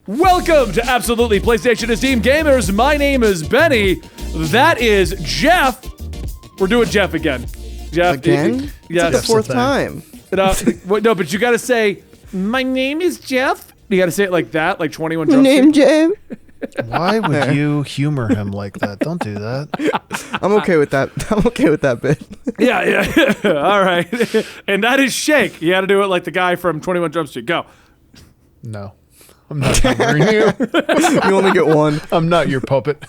Welcome to Absolutely PlayStation Esteemed Gamers. My name is Benny. That is Jeff. We're doing Jeff again. Jeff again? Yeah, it's the fourth time. No, but you got to say, my name is Jeff. You got to say it like that, like 21 My Jump name Jeff. Why would you humor him like that? Don't do that. I'm okay with that. I'm okay with that bit. Yeah. All right. And that is Shake. You got to do it like the guy from 21 Jump Street. Go. No, I'm not humoring you. You only get one. I'm not your puppet.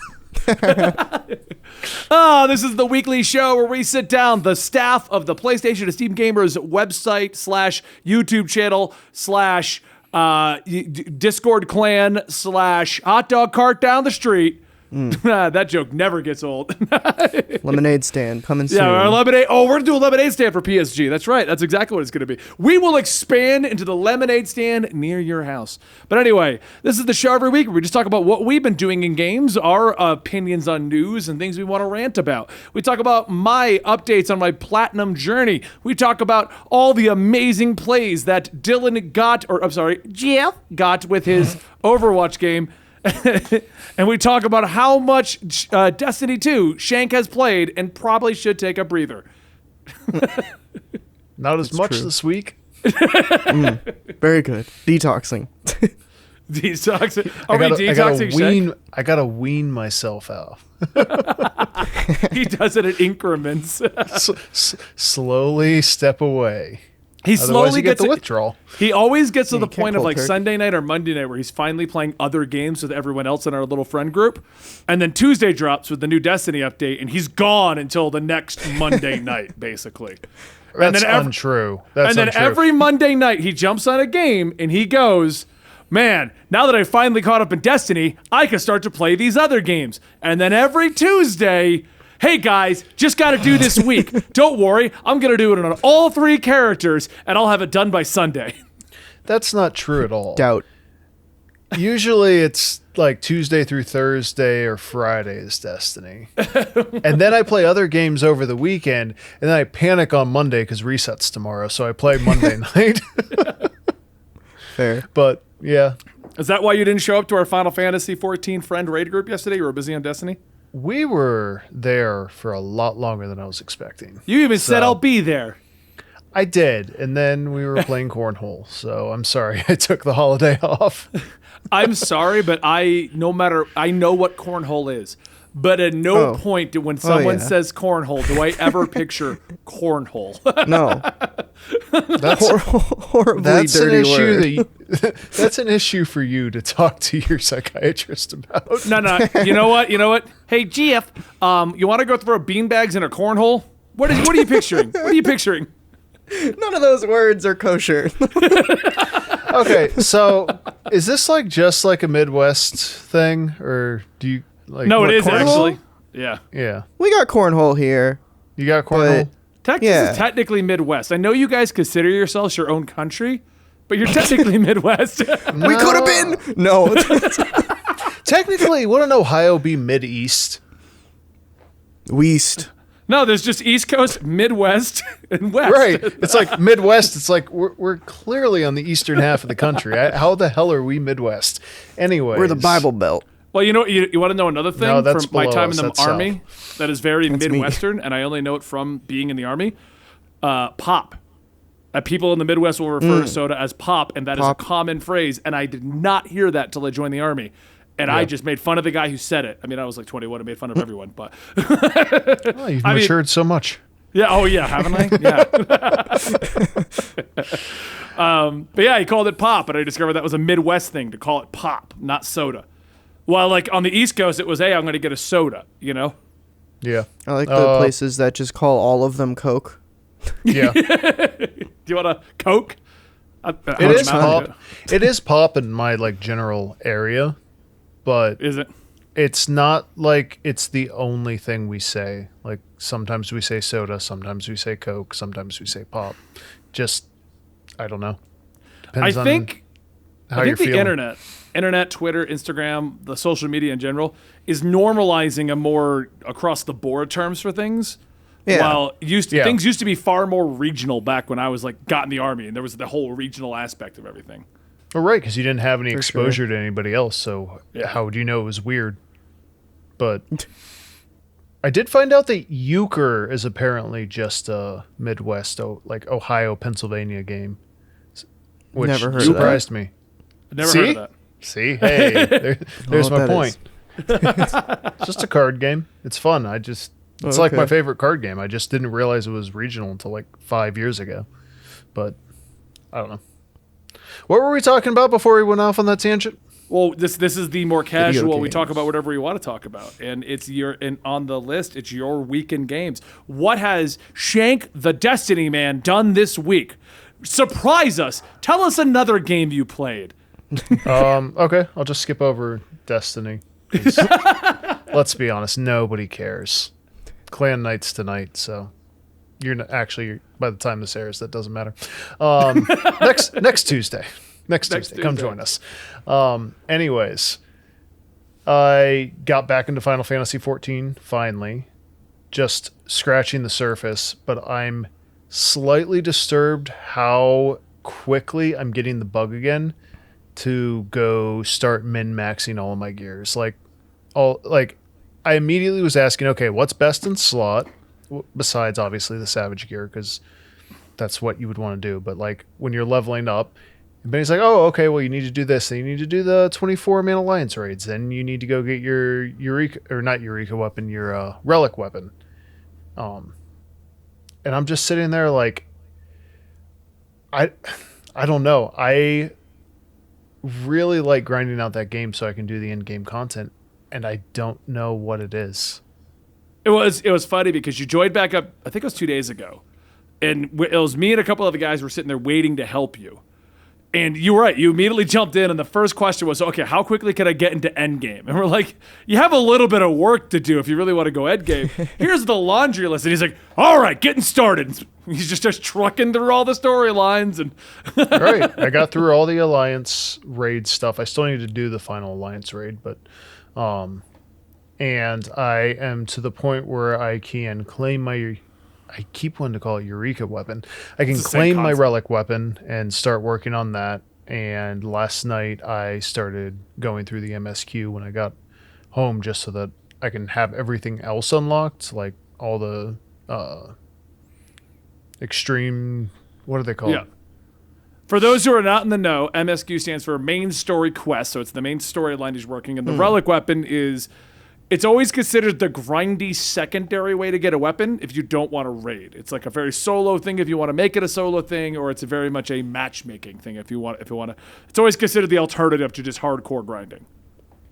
This is the weekly show where we sit down, the staff of the PlayStation Esteemed Gamers website / YouTube channel / Discord clan / hot dog cart down the street. That joke never gets old. Lemonade stand coming soon. Yeah, our lemonade. Oh, we're gonna do a lemonade stand for PSG. That's right. That's exactly what it's gonna be. We will expand into the lemonade stand near your house. But anyway, this is the show every week where we just talk about what we've been doing in games, our opinions on news, and things we want to rant about. We talk about my updates on my platinum journey. We talk about all the amazing plays that Jeff got with his Overwatch game. And we talk about how much Destiny 2 Shank has played and probably should take a breather. Not as much this week. Very good. Detoxing. Detoxing. Are we detoxing Shank? I gotta wean myself off. He does it in increments. Slowly step away. He slowly gets the withdrawal. He always gets to the point of like turkey. Sunday night or Monday night where he's finally playing other games with everyone else in our little friend group. And then Tuesday drops with the new Destiny update and he's gone until the next Monday night, basically. That's untrue. Every Monday night he jumps on a game and he goes, man, now that I finally caught up in Destiny, I can start to play these other games. And then every Tuesday, hey guys, just got to do this week. Don't worry, I'm going to do it on all 3 characters, and I'll have it done by Sunday. That's not true at all. Doubt. Usually it's like Tuesday through Thursday or Friday is Destiny. And then I play other games over the weekend, and then I panic on Monday because resets tomorrow, so I play Monday night. Fair. But, yeah. Is that why you didn't show up to our Final Fantasy 14 friend raid group yesterday? You were busy on Destiny? We were there for a lot longer than I was expecting. You even said I'll be there. I did, and then we were playing cornhole, so I'm sorry I took the holiday off. I'm sorry, but I know what cornhole is. But at no point when someone says cornhole do I ever picture cornhole. No. That's horribly that's dirty an issue word. that's an issue for you to talk to your psychiatrist about. No. You know what? Hey, Jeff, you want to go throw beanbags in a cornhole? What are you picturing? What are you picturing? None of those words are kosher. Okay, so is this like just like a Midwest thing, or do you like? No, it is cornhole? actually. Yeah. Yeah, We got cornhole here. you got cornhole. Texas is technically Midwest. I know you guys consider yourselves your own country, but you're technically Midwest. We could have been. No. Technically, wouldn't Ohio be Mid-East? West. No, there's just East Coast, Midwest, and West. Right. It's like Midwest. It's like we're clearly on the eastern half of the country. How the hell are we Midwest? Anyway, We're the Bible Belt. Well, you know, you want to know another thing No, that's from my below time us. in the That's Army that is very That's me. Midwestern, and I only know it from being in the Army? Pop. People in the Midwest will refer to soda as pop, and that is a common phrase, and I did not hear that till I joined the Army. And I just made fun of the guy who said it. I mean, I was like 21 and made fun of everyone, but... Oh, you've matured so much. Yeah, oh yeah, haven't I? Yeah. But yeah, he called it pop, and I discovered that was a Midwest thing to call it pop, not soda. While like on the East Coast, it was, hey, I'm going to get a soda, you know? Yeah. I like the places that just call all of them Coke. Yeah. Do you want a Coke? It is pop. It is pop in my like general area, but Is it? it's not like it's the only thing we say. Like sometimes we say soda, sometimes we say Coke, sometimes we say pop. Just I don't know. Depends I think how you're the feeling. internet, Twitter, Instagram, the social media in general is normalizing a more across the board terms for things. Yeah. While things used to be far more regional back when I was like got in the Army and there was the whole regional aspect of everything. Oh, right, because you didn't have any For exposure to anybody else, so how would you know it was weird? But I did find out that euchre is apparently just a Midwest, like Ohio, Pennsylvania game, which Never heard of surprised me. Never heard of that. See, hey, there's my that point. It's just a card game. It's fun. It's like my favorite card game. I just didn't realize it was regional until like 5 years ago. But I don't know. What were we talking about before we went off on that tangent? Well, this is the more casual. We games. talk about whatever we want to talk about, and on the list. It's your weekend games. What has Shank the Destiny Man done this week? Surprise us. Tell us another game you played. Okay, I'll just skip over Destiny. 'Cause let's be honest, nobody cares. Clan Night's tonight, so you're actually by the time this airs, that doesn't matter. Next Tuesday. Next Tuesday, come join us. Anyways, I got back into Final Fantasy XIV finally, just scratching the surface, but I'm slightly disturbed how quickly I'm getting the bug again to go start min-maxing all of my gears. I immediately was asking, okay, what's best in slot besides obviously the Savage gear, because that's what you would want to do. But like when you're leveling up, and Benny's like, oh, okay, well, you need to do this. Then you need to do the 24-man alliance raids. Then you need to go get your not Eureka weapon, your relic weapon. And I'm just sitting there like, I don't know. I really like grinding out that game so I can do the in-game content, and I don't know what it is. It was funny because you joined back up, I think it was 2 days ago, and it was me and a couple of the guys were sitting there waiting to help you. And you were right. You immediately jumped in, and the first question was, okay, how quickly can I get into endgame? And we're like, you have a little bit of work to do if you really want to go endgame. Here's the laundry list. And he's like, all right, getting started. He's just trucking through all the storylines. And all right. I got through all the Alliance raid stuff. I still need to do the final Alliance raid, but and I am to the point where I can claim my... I keep wanting to call it Eureka weapon. I can claim my relic weapon and start working on that. And last night I started going through the MSQ when I got home just so that I can have everything else unlocked, like all the extreme, what are they called? yeah. For those who are not in the know, MSQ stands for main story quest. So it's the main storyline he's working. And the relic weapon is... It's always considered the grindy secondary way to get a weapon if you don't want to raid. It's like a very solo thing if you want to make it a solo thing, or it's very much a matchmaking thing if you want to. It's always considered the alternative to just hardcore grinding.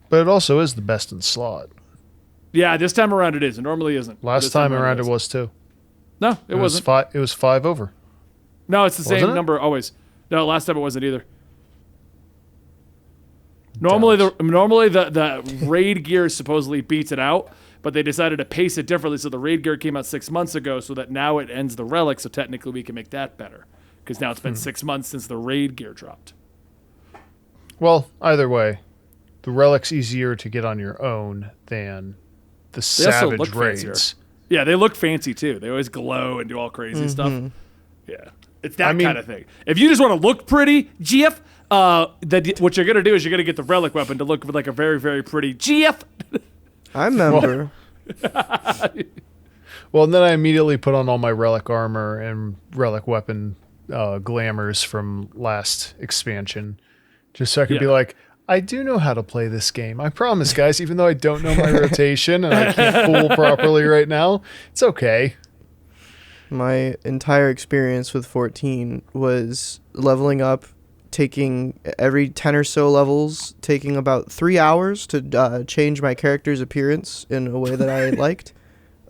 But it also is the best in slot. Yeah, this time around it is. It normally isn't. Last time around it was too. No, it wasn't. It was 5 over. No, it's the Wasn't same it? number always. No, last time it wasn't either. Normally the raid gear supposedly beats it out, but they decided to pace it differently. So the raid gear came out 6 months ago, so that now it ends the relic. So technically we can make that better because now it's been 6 months since the raid gear dropped. Well, either way, the relic's easier to get on your own than the Savage raids. Fancier. Yeah, they look fancy too. They always glow and do all crazy stuff. Yeah, it's that kind of thing. If you just want to look pretty, GF. What you're gonna do is you're gonna get the relic weapon to look like a very, very pretty GF. I remember. Well, and then I immediately put on all my relic armor and relic weapon glamours from last expansion, just so I could be like, I do know how to play this game. I promise, guys. Even though I don't know my rotation and I can't pull properly right now, it's okay. My entire experience with 14 was leveling up, taking every 10 or so levels, taking about 3 hours to change my character's appearance in a way that I liked,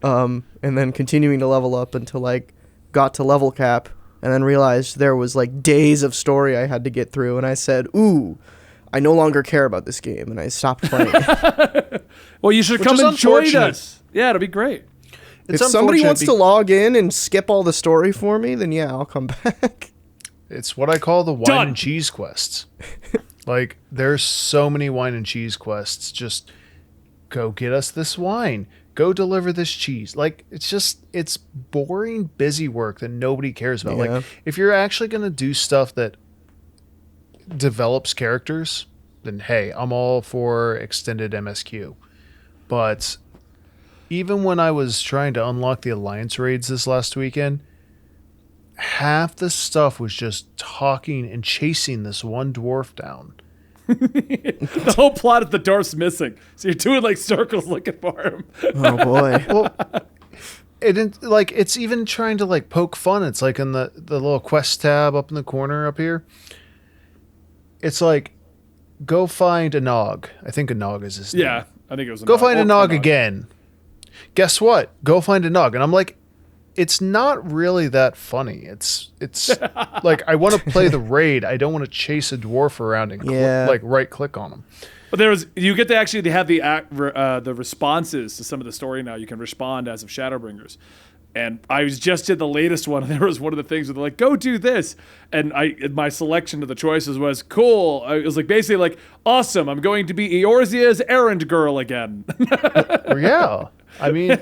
and then continuing to level up until I got to level cap, and then realized there was like days of story I had to get through, and I said, ooh, I no longer care about this game, and I stopped playing. Well, you should come and join us. Yeah, it'll be great. If somebody wants to log in and skip all the story for me, then yeah, I'll come back. It's what I call the wine and cheese quests. Like, there's so many wine and cheese quests. Just go get us this wine. Go deliver this cheese. Like, it's boring, busy work that nobody cares about. Yeah. Like, if you're actually going to do stuff that develops characters, then hey, I'm all for extended MSQ. But even when I was trying to unlock the Alliance raids this last weekend, half the stuff was just talking and chasing this one dwarf down. The whole plot is the dwarf's missing, so you're doing like circles looking for him. Oh boy. Well, it's even trying to like poke fun. It's like in the little quest tab up in the corner up here. It's like, go find a Nog. I think a Nog is his name. Yeah, I think it was. Go find a Nog again. Guess what? Go find a Nog. And I'm like, it's not really that funny. It's like, I want to play the raid. I don't want to chase a dwarf around and like right click on him. But you get to actually have the responses to some of the story now. You can respond as of Shadowbringers. And I just did the latest one, and there was one of the things where they're like, go do this. And my selection of the choices was cool. It was like basically like, awesome, I'm going to be Eorzea's errand girl again. Yeah. I mean,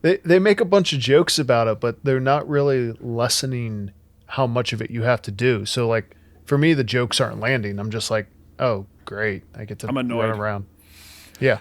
they make a bunch of jokes about it, but they're not really lessening how much of it you have to do. So, like, for me, the jokes aren't landing. I'm just like, oh, great. I get to run around. Yeah.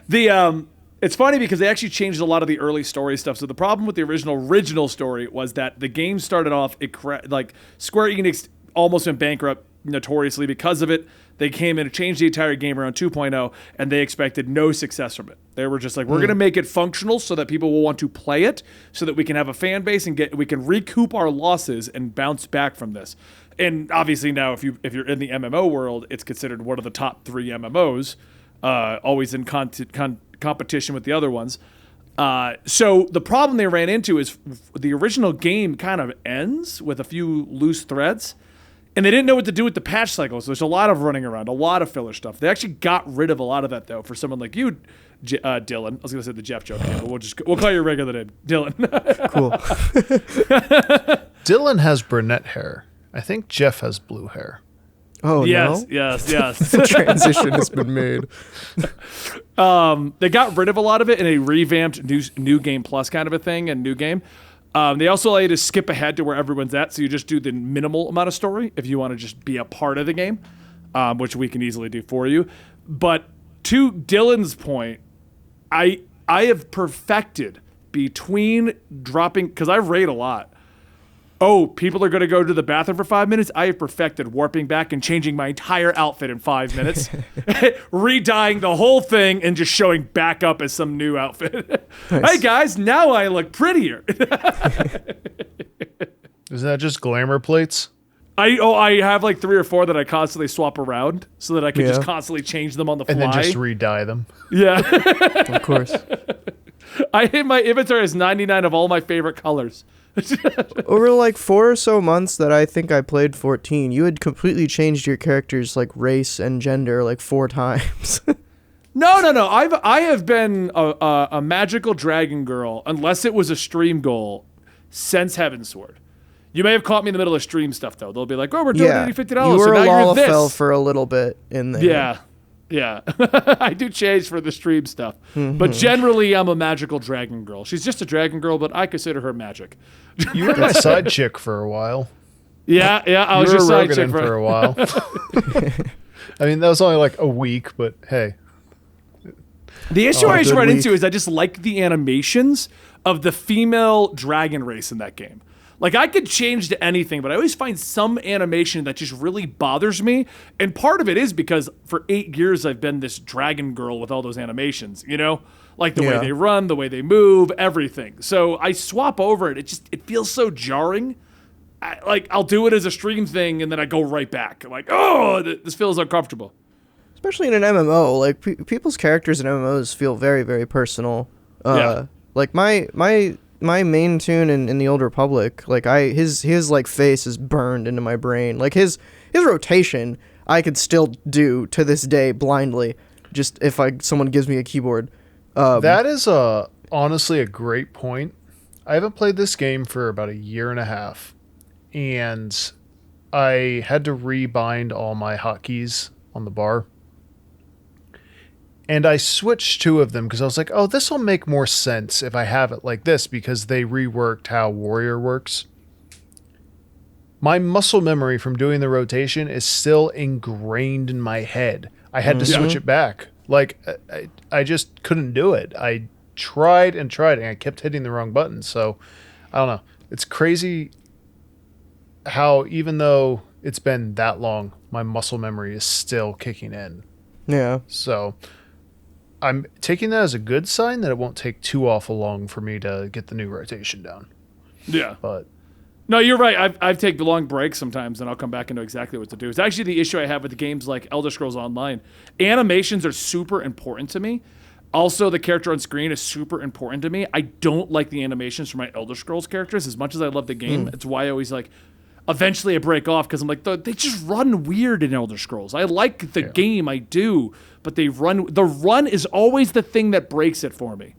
It's funny because they actually changed a lot of the early story stuff. So the problem with the original story was that the game started off, like Square Enix almost went bankrupt notoriously because of it. They came in and changed the entire game around 2.0, and they expected no success from it. They were just like, we're going to make it functional so that people will want to play it, so that we can have a fan base and we can recoup our losses and bounce back from this. And obviously now, if you're in the MMO world, it's considered one of the top 3 MMOs, always in competition with the other ones. So the problem they ran into is the original game kind of ends with a few loose threads. And they didn't know what to do with the patch cycles. So there's a lot of running around, a lot of filler stuff. They actually got rid of a lot of that, though, for someone like you, Dylan. I was going to say the Jeff joke, but we'll call you regular name, Dylan. Cool. Dylan has brunette hair. I think Jeff has blue hair. Oh, yes, no? Yes. The transition has been made. They got rid of a lot of it in a revamped new game plus kind of a thing and new game. They also allow you to skip ahead to where everyone's at, so you just do the minimal amount of story if you want to just be a part of the game, which we can easily do for you. But to Dylan's point, I have perfected between dropping, because I raid a lot. Oh, people are going to go to the bathroom for 5 minutes? I have perfected warping back and changing my entire outfit in 5 minutes, re-dyeing the whole thing and just showing back up as some new outfit. Nice. Hey guys, now I look prettier. Isn't that just glamour plates? I have like 3 or 4 that I constantly swap around so that I can just constantly change them on the fly. And then just re-dye them. Yeah. Of course. My inventory has 99 of all my favorite colors. Over like 4 or so months that I think I played 14, you had completely changed your character's like race and gender like 4 times. No. I have been a magical dragon girl, unless it was a stream goal, since Heavensward. You may have caught me in the middle of stream stuff though. They'll be like, "Oh, we're doing $50." You were so now a you're this. Lalafell for a little bit in there. Yeah. I do change for the stream stuff. But generally, I'm a magical dragon girl. She's just a dragon girl, but I consider her magic. You were a side chick for a while. Yeah. I was just side chick for a while. I mean, that was only like a week, but hey. The issue I just run into is I just like the animations of the female dragon race in that game. Like, I could change to anything, but I always find some animation that just really bothers me. And part of it is because for 8 years, I've been this dragon girl with all those animations, you know? Like the way they run, the way they move, everything. So I swap over it. It feels so jarring. I'll do it as a stream thing, and then I go right back. I'm like, oh, this feels uncomfortable. Especially in an MMO. Like, people's characters in MMOs feel very, very personal. Like, my main tune in the Old Republic, like his like face is burned into my brain. Like his rotation, I could still do to this day blindly, just if someone gives me a keyboard. That is honestly a great point. I haven't played this game for about 1.5 years, and I had to rebind all my hotkeys on the bar. And I switched 2 of them because I was like, oh, this will make more sense if I have it like this, because they reworked how Warrior works. my muscle memory from doing the rotation is still ingrained in my head. I had to switch it back. Like, I just couldn't do it. I tried and tried, and I kept hitting the wrong button. So, I don't know. It's crazy how, even though it's been that long, my muscle memory is still kicking in. Yeah. So, I'm taking that as a good sign that it won't take too awful long for me to get the new rotation down. Yeah. But no, you're right. I've taken long breaks sometimes, and I'll come back and know exactly what to do. It's actually the issue I have with the games like Elder Scrolls Online. Animations are super important to me. Also, the character on screen is super important to me. I don't like the animations for my Elder Scrolls characters as much as I love the game. It's why I always like. Eventually, I break off because I'm like, they just run weird in Elder Scrolls. I like the game, I do, but they run. The run is always the thing that breaks it for me.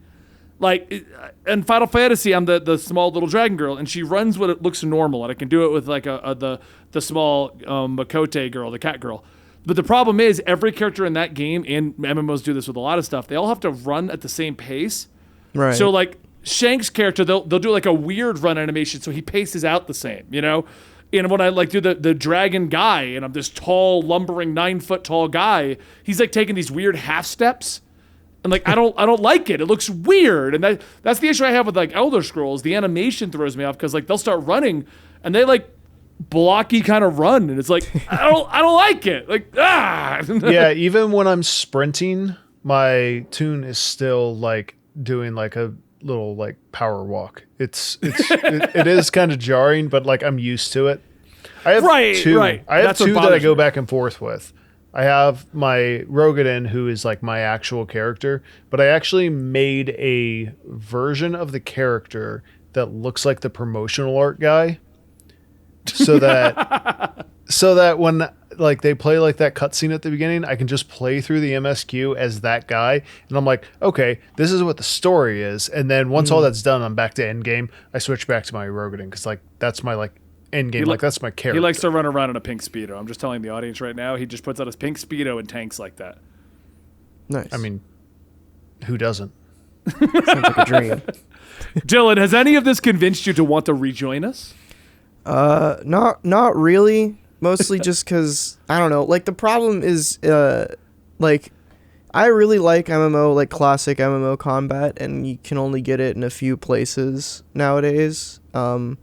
Like in Final Fantasy, I'm the small little dragon girl, and she runs what it looks normal, and I can do it with like the small Makote girl, the cat girl. But the problem is, every character in that game, and MMOs do this with a lot of stuff, they all have to run at the same pace. Right. So like Shank's character, they'll do like a weird run animation, so he paces out the same, you know. And when I like do the dragon guy, and I'm this tall, lumbering 9-foot tall guy, he's like taking these weird half steps. And like I don't like it. It looks weird. And that's the issue I have with like Elder Scrolls. The animation throws me off because like they'll start running and they like blocky kind of run. And it's like I don't like it. Like yeah, even when I'm sprinting, my tune is still like doing like a little like power walk. It is kind of jarring, but like I'm used to it. I have two. I have That's two what that I bothers go me. back and forth with. I have my Rogadin, who is like my actual character, but I actually made a version of the character that looks like the promotional art guy, so that when like they play like that cutscene at the beginning, I can just play through the MSQ as that guy, and I'm like, okay, this is what the story is. And then once all that's done, I'm back to end game. I switch back to my Rogadin because like that's my like end game. Like that's my character. He likes to run around in a pink Speedo. I'm just telling the audience right now, he just puts out his pink Speedo and tanks like that. Nice. I mean, who doesn't? Sounds like a dream. Dylan, has any of this convinced you to want to rejoin us? Not really. Mostly just because I don't know. Like the problem is, like I really like MMO, like classic MMO combat, and you can only get it in a few places nowadays. And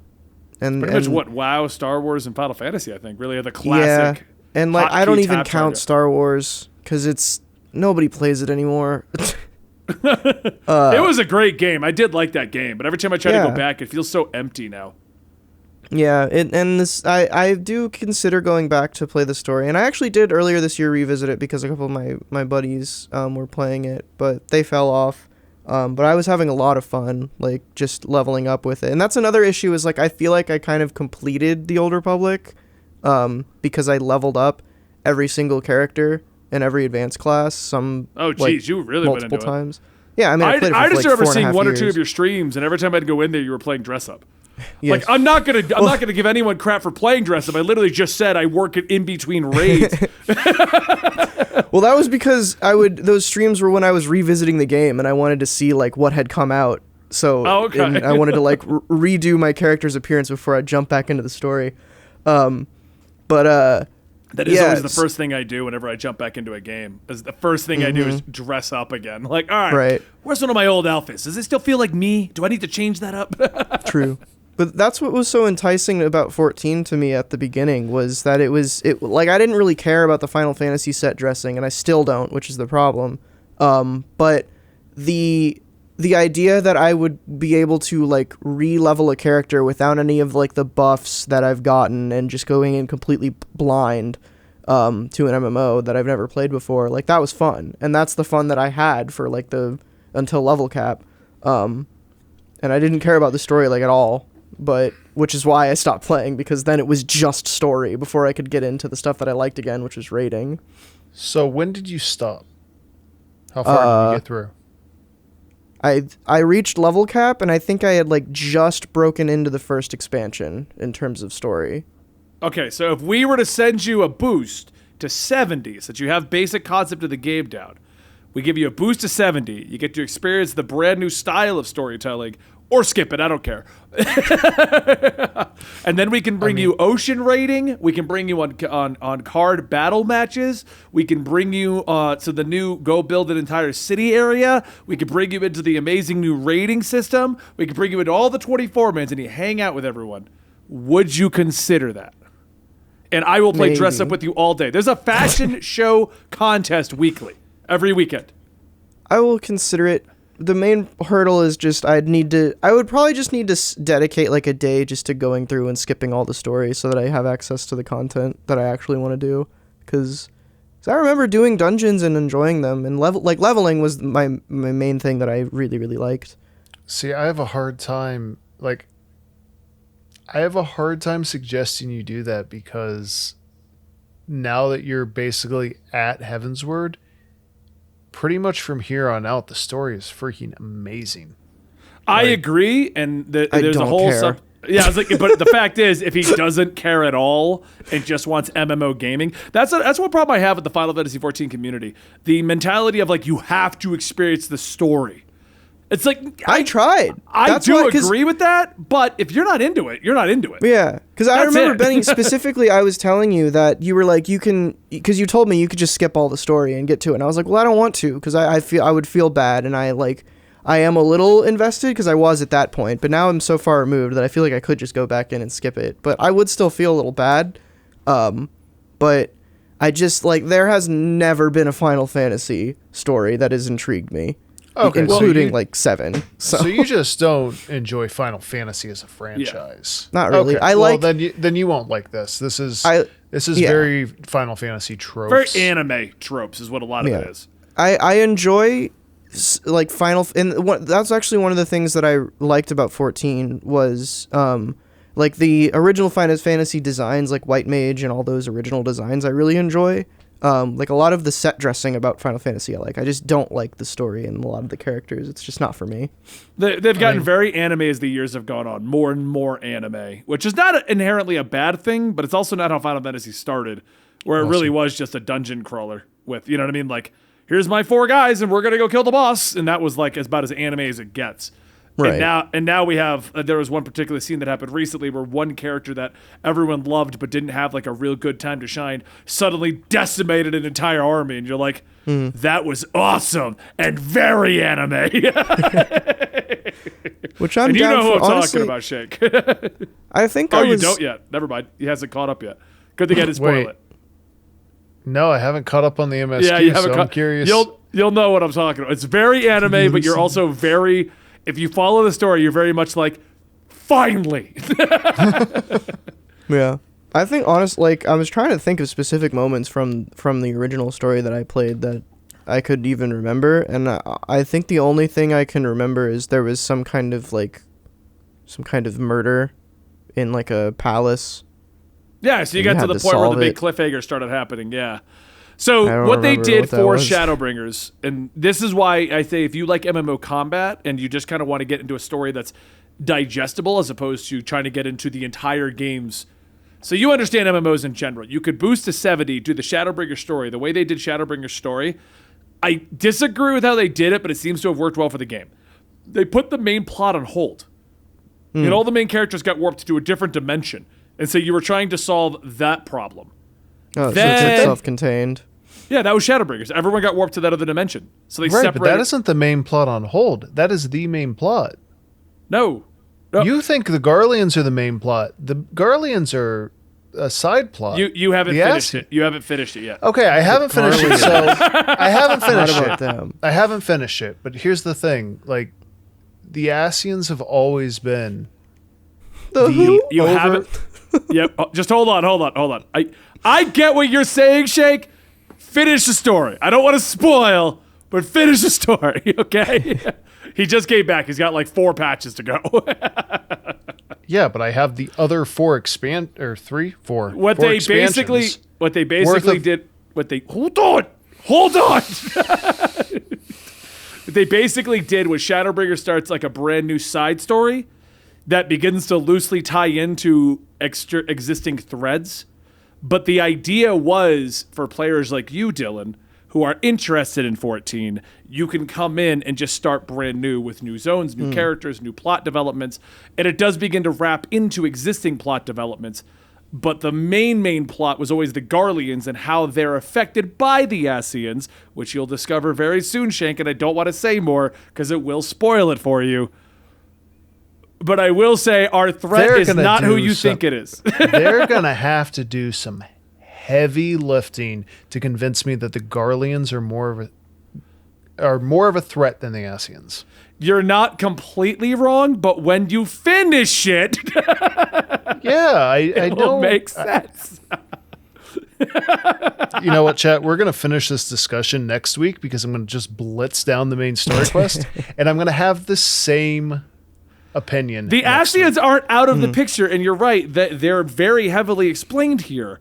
Pretty much what WoW, Star Wars, and Final Fantasy, I think, really are the classic. Yeah, and like I don't hotkey even tap count target. Star Wars because nobody plays it anymore. It was a great game. I did like that game, but every time I try to Yeah. go back, it feels so empty now. Yeah, and this I do consider going back to play the story, and I actually did earlier this year revisit it because a couple of my buddies were playing it, but they fell off. But I was having a lot of fun, like just leveling up with it, and that's another issue. Is like I feel like I kind of completed the Old Republic, because I leveled up every single character in every advanced class. Oh, geez, you really went multiple into times. Yeah, I mean, I played it for I just like remember 4.5 seeing one or two years. of your streams, and every time I'd go in there, you were playing dress up. Yes. Like I'm not gonna give anyone crap for playing dress up. I literally just said I work it in between raids. Well, that was because those streams were when I was revisiting the game and I wanted to see like what had come out. So Oh, okay. and I wanted to like redo my character's appearance before I jump back into the story. But That is yeah, always the first thing I do whenever I jump back into a game. Is the first thing I do is dress up again. Like, all right, Right. where's one of my old outfits? Does it still feel like me? Do I need to change that up? True. But that's what was so enticing about 14 to me at the beginning was that it like I didn't really care about the Final Fantasy set dressing, and I still don't, which is the problem. But the idea that I would be able to like re-level a character without any of like the buffs that I've gotten and just going in completely blind to an MMO that I've never played before, like that was fun, and that's the fun that I had for like until level cap, and I didn't care about the story like at all. But which is why I stopped playing, because then it was just story before I could get into the stuff that I liked again, which was raiding. So when did you stop? How far did you get through? I reached level cap, and I think I had like just broken into the first expansion in terms of story. Okay, so if we were to send you a boost to 70 so that you have basic concept of the game down, we give you a boost to 70, you get to experience the brand new style of storytelling, or skip it. I don't care. And then we can bring you ocean raiding. We can bring you on card battle matches. We can bring you to the new go build an entire city area. We can bring you into the amazing new raiding system. We can bring you into all the 24-mans and you hang out with everyone. Would you consider that? And I will play dress up with you all day. There's a fashion show contest weekly, every weekend. I will consider it. The main hurdle is just I would probably just need to dedicate like a day just to going through and skipping all the stories so that I have access to the content that I actually want to do. Because I remember doing dungeons and enjoying them, and leveling was my main thing that I really, really liked. See, I have a hard time suggesting you do that because now that you're basically at Heavensward, pretty much from here on out, the story is freaking amazing. I agree, and there's a whole care. Yeah, I was like, but the fact is, if he doesn't care at all and just wants MMO gaming, that's one problem I have with the Final Fantasy XIV community. The mentality of like you have to experience the story. It's like I tried. I do agree with that, but if you're not into it, you're not into it. Yeah, because I remember, it. Benny, specifically, I was telling you that you were like, because you told me you could just skip all the story and get to it. And I was like, well, I don't want to, because I would feel bad, and I am a little invested because I was at that point, but now I'm so far removed that I feel like I could just go back in and skip it. But I would still feel a little bad. But I just there has never been a Final Fantasy story that has intrigued me. Okay, including 7. So you just don't enjoy Final Fantasy as a franchise. Not really. Okay. Then you won't like this. This is very Final Fantasy tropes. Very anime tropes is what a lot of it is. I enjoy that's actually one of the things that I liked about 14 was the original Final Fantasy designs, like White Mage and all those original designs I really enjoy. A lot of the set dressing about Final Fantasy I like. I just don't like the story and a lot of the characters. It's just not for me. They've gotten very anime as the years have gone on. More and more anime, which is not inherently a bad thing, but it's also not how Final Fantasy started, where it really was just a dungeon crawler with, you know what I mean? Like, here's my 4 guys and we're going to go kill the boss. And that was about as anime as it gets. Right. And now we have, there was one particular scene that happened recently where one character that everyone loved but didn't have a real good time to shine suddenly decimated an entire army. And you're like, that was awesome and very anime. Which I'm and you down know who for, I'm honestly, talking about, Shake. I think you don't yet. Never mind. He hasn't caught up yet. Good thing I didn't spoil it. No, I haven't caught up on the MSQ, yeah, you haven't so I'm curious. You'll know what I'm talking about. It's very anime, but you're also very... If you follow the story, you're very much like, finally. Yeah. I think, honestly, I was trying to think of specific moments from the original story that I played that I could even remember, and I think the only thing I can remember is there was some kind of murder in a palace. Yeah, so you got to the point where the big cliffhanger started happening, yeah. So what they did for Shadowbringers, and this is why I say if you like MMO combat and you just kind of want to get into a story that's digestible as opposed to trying to get into the entire game's. So you understand MMOs in general. You could boost to 70, do the Shadowbringer story. The way they did Shadowbringer's story, I disagree with how they did it, but it seems to have worked well for the game. They put the main plot on hold. And all the main characters got warped to a different dimension. And so you were trying to solve that problem. Oh, so it's self-contained. Yeah, that was Shadowbringers. Everyone got warped to that other dimension. So they separated. But that isn't the main plot on hold. That is the main plot. No. You think the Garleans are the main plot. The Garleans are a side plot. You haven't finished it. You haven't finished it yet. Okay, I haven't finished it. So I haven't finished it. Them? I haven't finished it. But here's the thing: the Ascians have always been you haven't. Yep. Just hold on. I get what you're saying, Shake. Finish the story. I don't want to spoil, but finish the story, okay? He just came back. He's got 4 patches to go. Yeah, but I have the other 4 4 What they basically did. Hold on. What they basically did was Shadowbringer starts a brand new side story that begins to loosely tie into existing threads. But the idea was for players like you, Dylan, who are interested in 14, you can come in and just start brand new with new zones, new characters, new plot developments. And it does begin to wrap into existing plot developments. But the main plot was always the Garleans and how they're affected by the Ascians, which you'll discover very soon, Shank, and I don't want to say more because it will spoil it for you. But I will say our threat is not who you think it is. They're going to have to do some heavy lifting to convince me that the Garleans are more of a threat than the Ascians. You're not completely wrong, but when you finish it, I will don't make sense. You know what, chat? We're going to finish this discussion next week because I'm going to just blitz down the main story quest, and I'm going to have the same opinion. The Ascians aren't out of the picture, and you're right that they're very heavily explained here.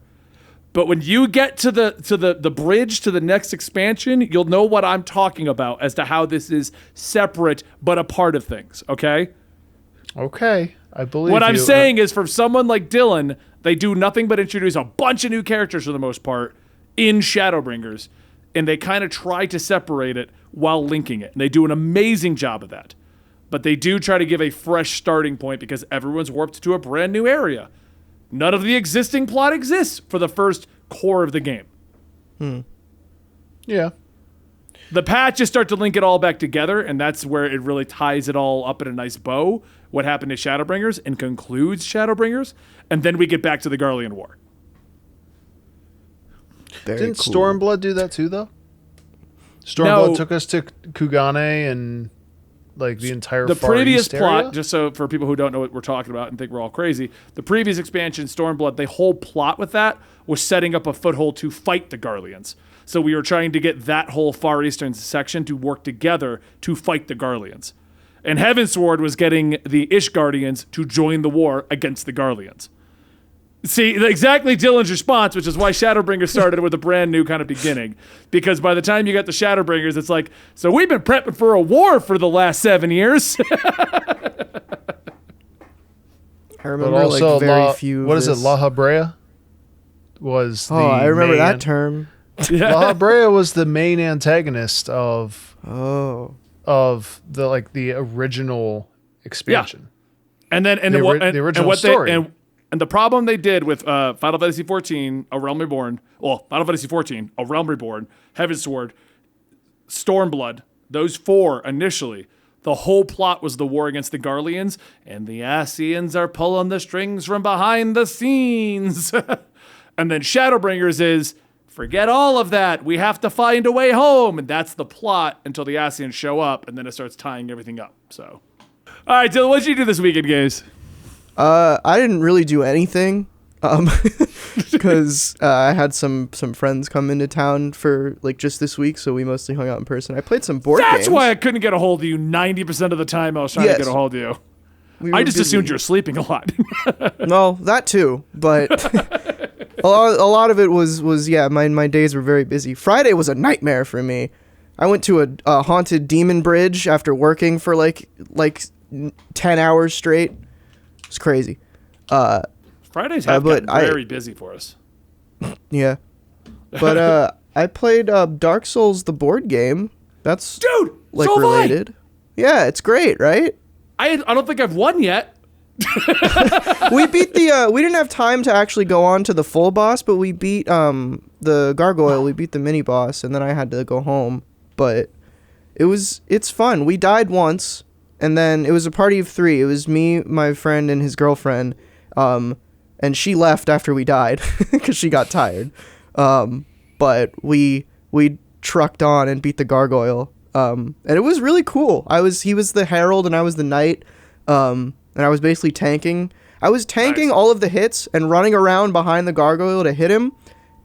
But when you get to the bridge to the next expansion, you'll know what I'm talking about as to how this is separate but a part of things, okay? Okay, I believe What I'm you. saying is from someone like Dylan, they do nothing but introduce a bunch of new characters for the most part in Shadowbringers, and they kind of try to separate it while linking it. And they do an amazing job of that. But they do try to give a fresh starting point because everyone's warped to a brand new area. None of the existing plot exists for the first core of the game. Yeah. The patches start to link it all back together, and that's where it really ties it all up in a nice bow, what happened to Shadowbringers, and concludes Shadowbringers, and then we get back to the Garlean War. cool. Didn't Stormblood do that too, though? Stormblood took us to Kugane and like the entire the Far previous East plot, area? just so for people who don't know what we're talking about and think we're all crazy, the previous expansion, Stormblood, the whole plot with that was setting up a foothold to fight the Garleans. So we were trying to get that whole Far Eastern section to work together to fight the Garleans. And Heavensward was getting the Ishgardians to join the war against the Garleans. See, exactly Dylan's response, which is why Shadowbringers started with a brand new kind of beginning. Because by the time you got the Shadowbringers, it's like, so we've been prepping for a war for the last 7 years. I remember like very few. What is it? La Habrea was the I remember main, that term. La Habrea was the main antagonist of Oh. the original expansion. And then The original story. And the problem they did with Final Fantasy XIV, A Realm Reborn, Final Fantasy XIV, A Realm Reborn, Heavensward, Stormblood, those four initially, the whole plot was the war against the Garleans, and the Ascians are pulling the strings from behind the scenes. And then Shadowbringers is, forget all of that, we have to find a way home, and that's the plot until the Ascians show up, and then it starts tying everything up. So, all right, Dylan, what did you do this weekend, guys? I didn't really do anything, because I had some friends come into town for like just this week, so we mostly hung out in person. I played some board games. That's why I couldn't get a hold of you 90% of the time I was trying to get a hold of you. I just assumed you were sleeping a lot. No, that too, but a lot of it was my days were very busy. Friday was a nightmare for me. I went to a haunted demon bridge after working for like 10 hours straight. It's crazy. Fridays have gotten very busy for us. Yeah. But I played Dark Souls, the board game. That's like so related. Yeah, it's great, right? I don't think I've won yet. We beat we didn't have time to actually go on to the full boss, but we beat the gargoyle. We beat the mini boss, and then I had to go home. But it's fun. We died once. And then it was a party of 3. It was me, my friend, and his girlfriend. And she left after we died because she got tired. But we trucked on and beat the gargoyle. And it was really cool. He was the herald and I was the knight. And I was basically tanking. I was tanking all of the hits and running around behind the gargoyle to hit him.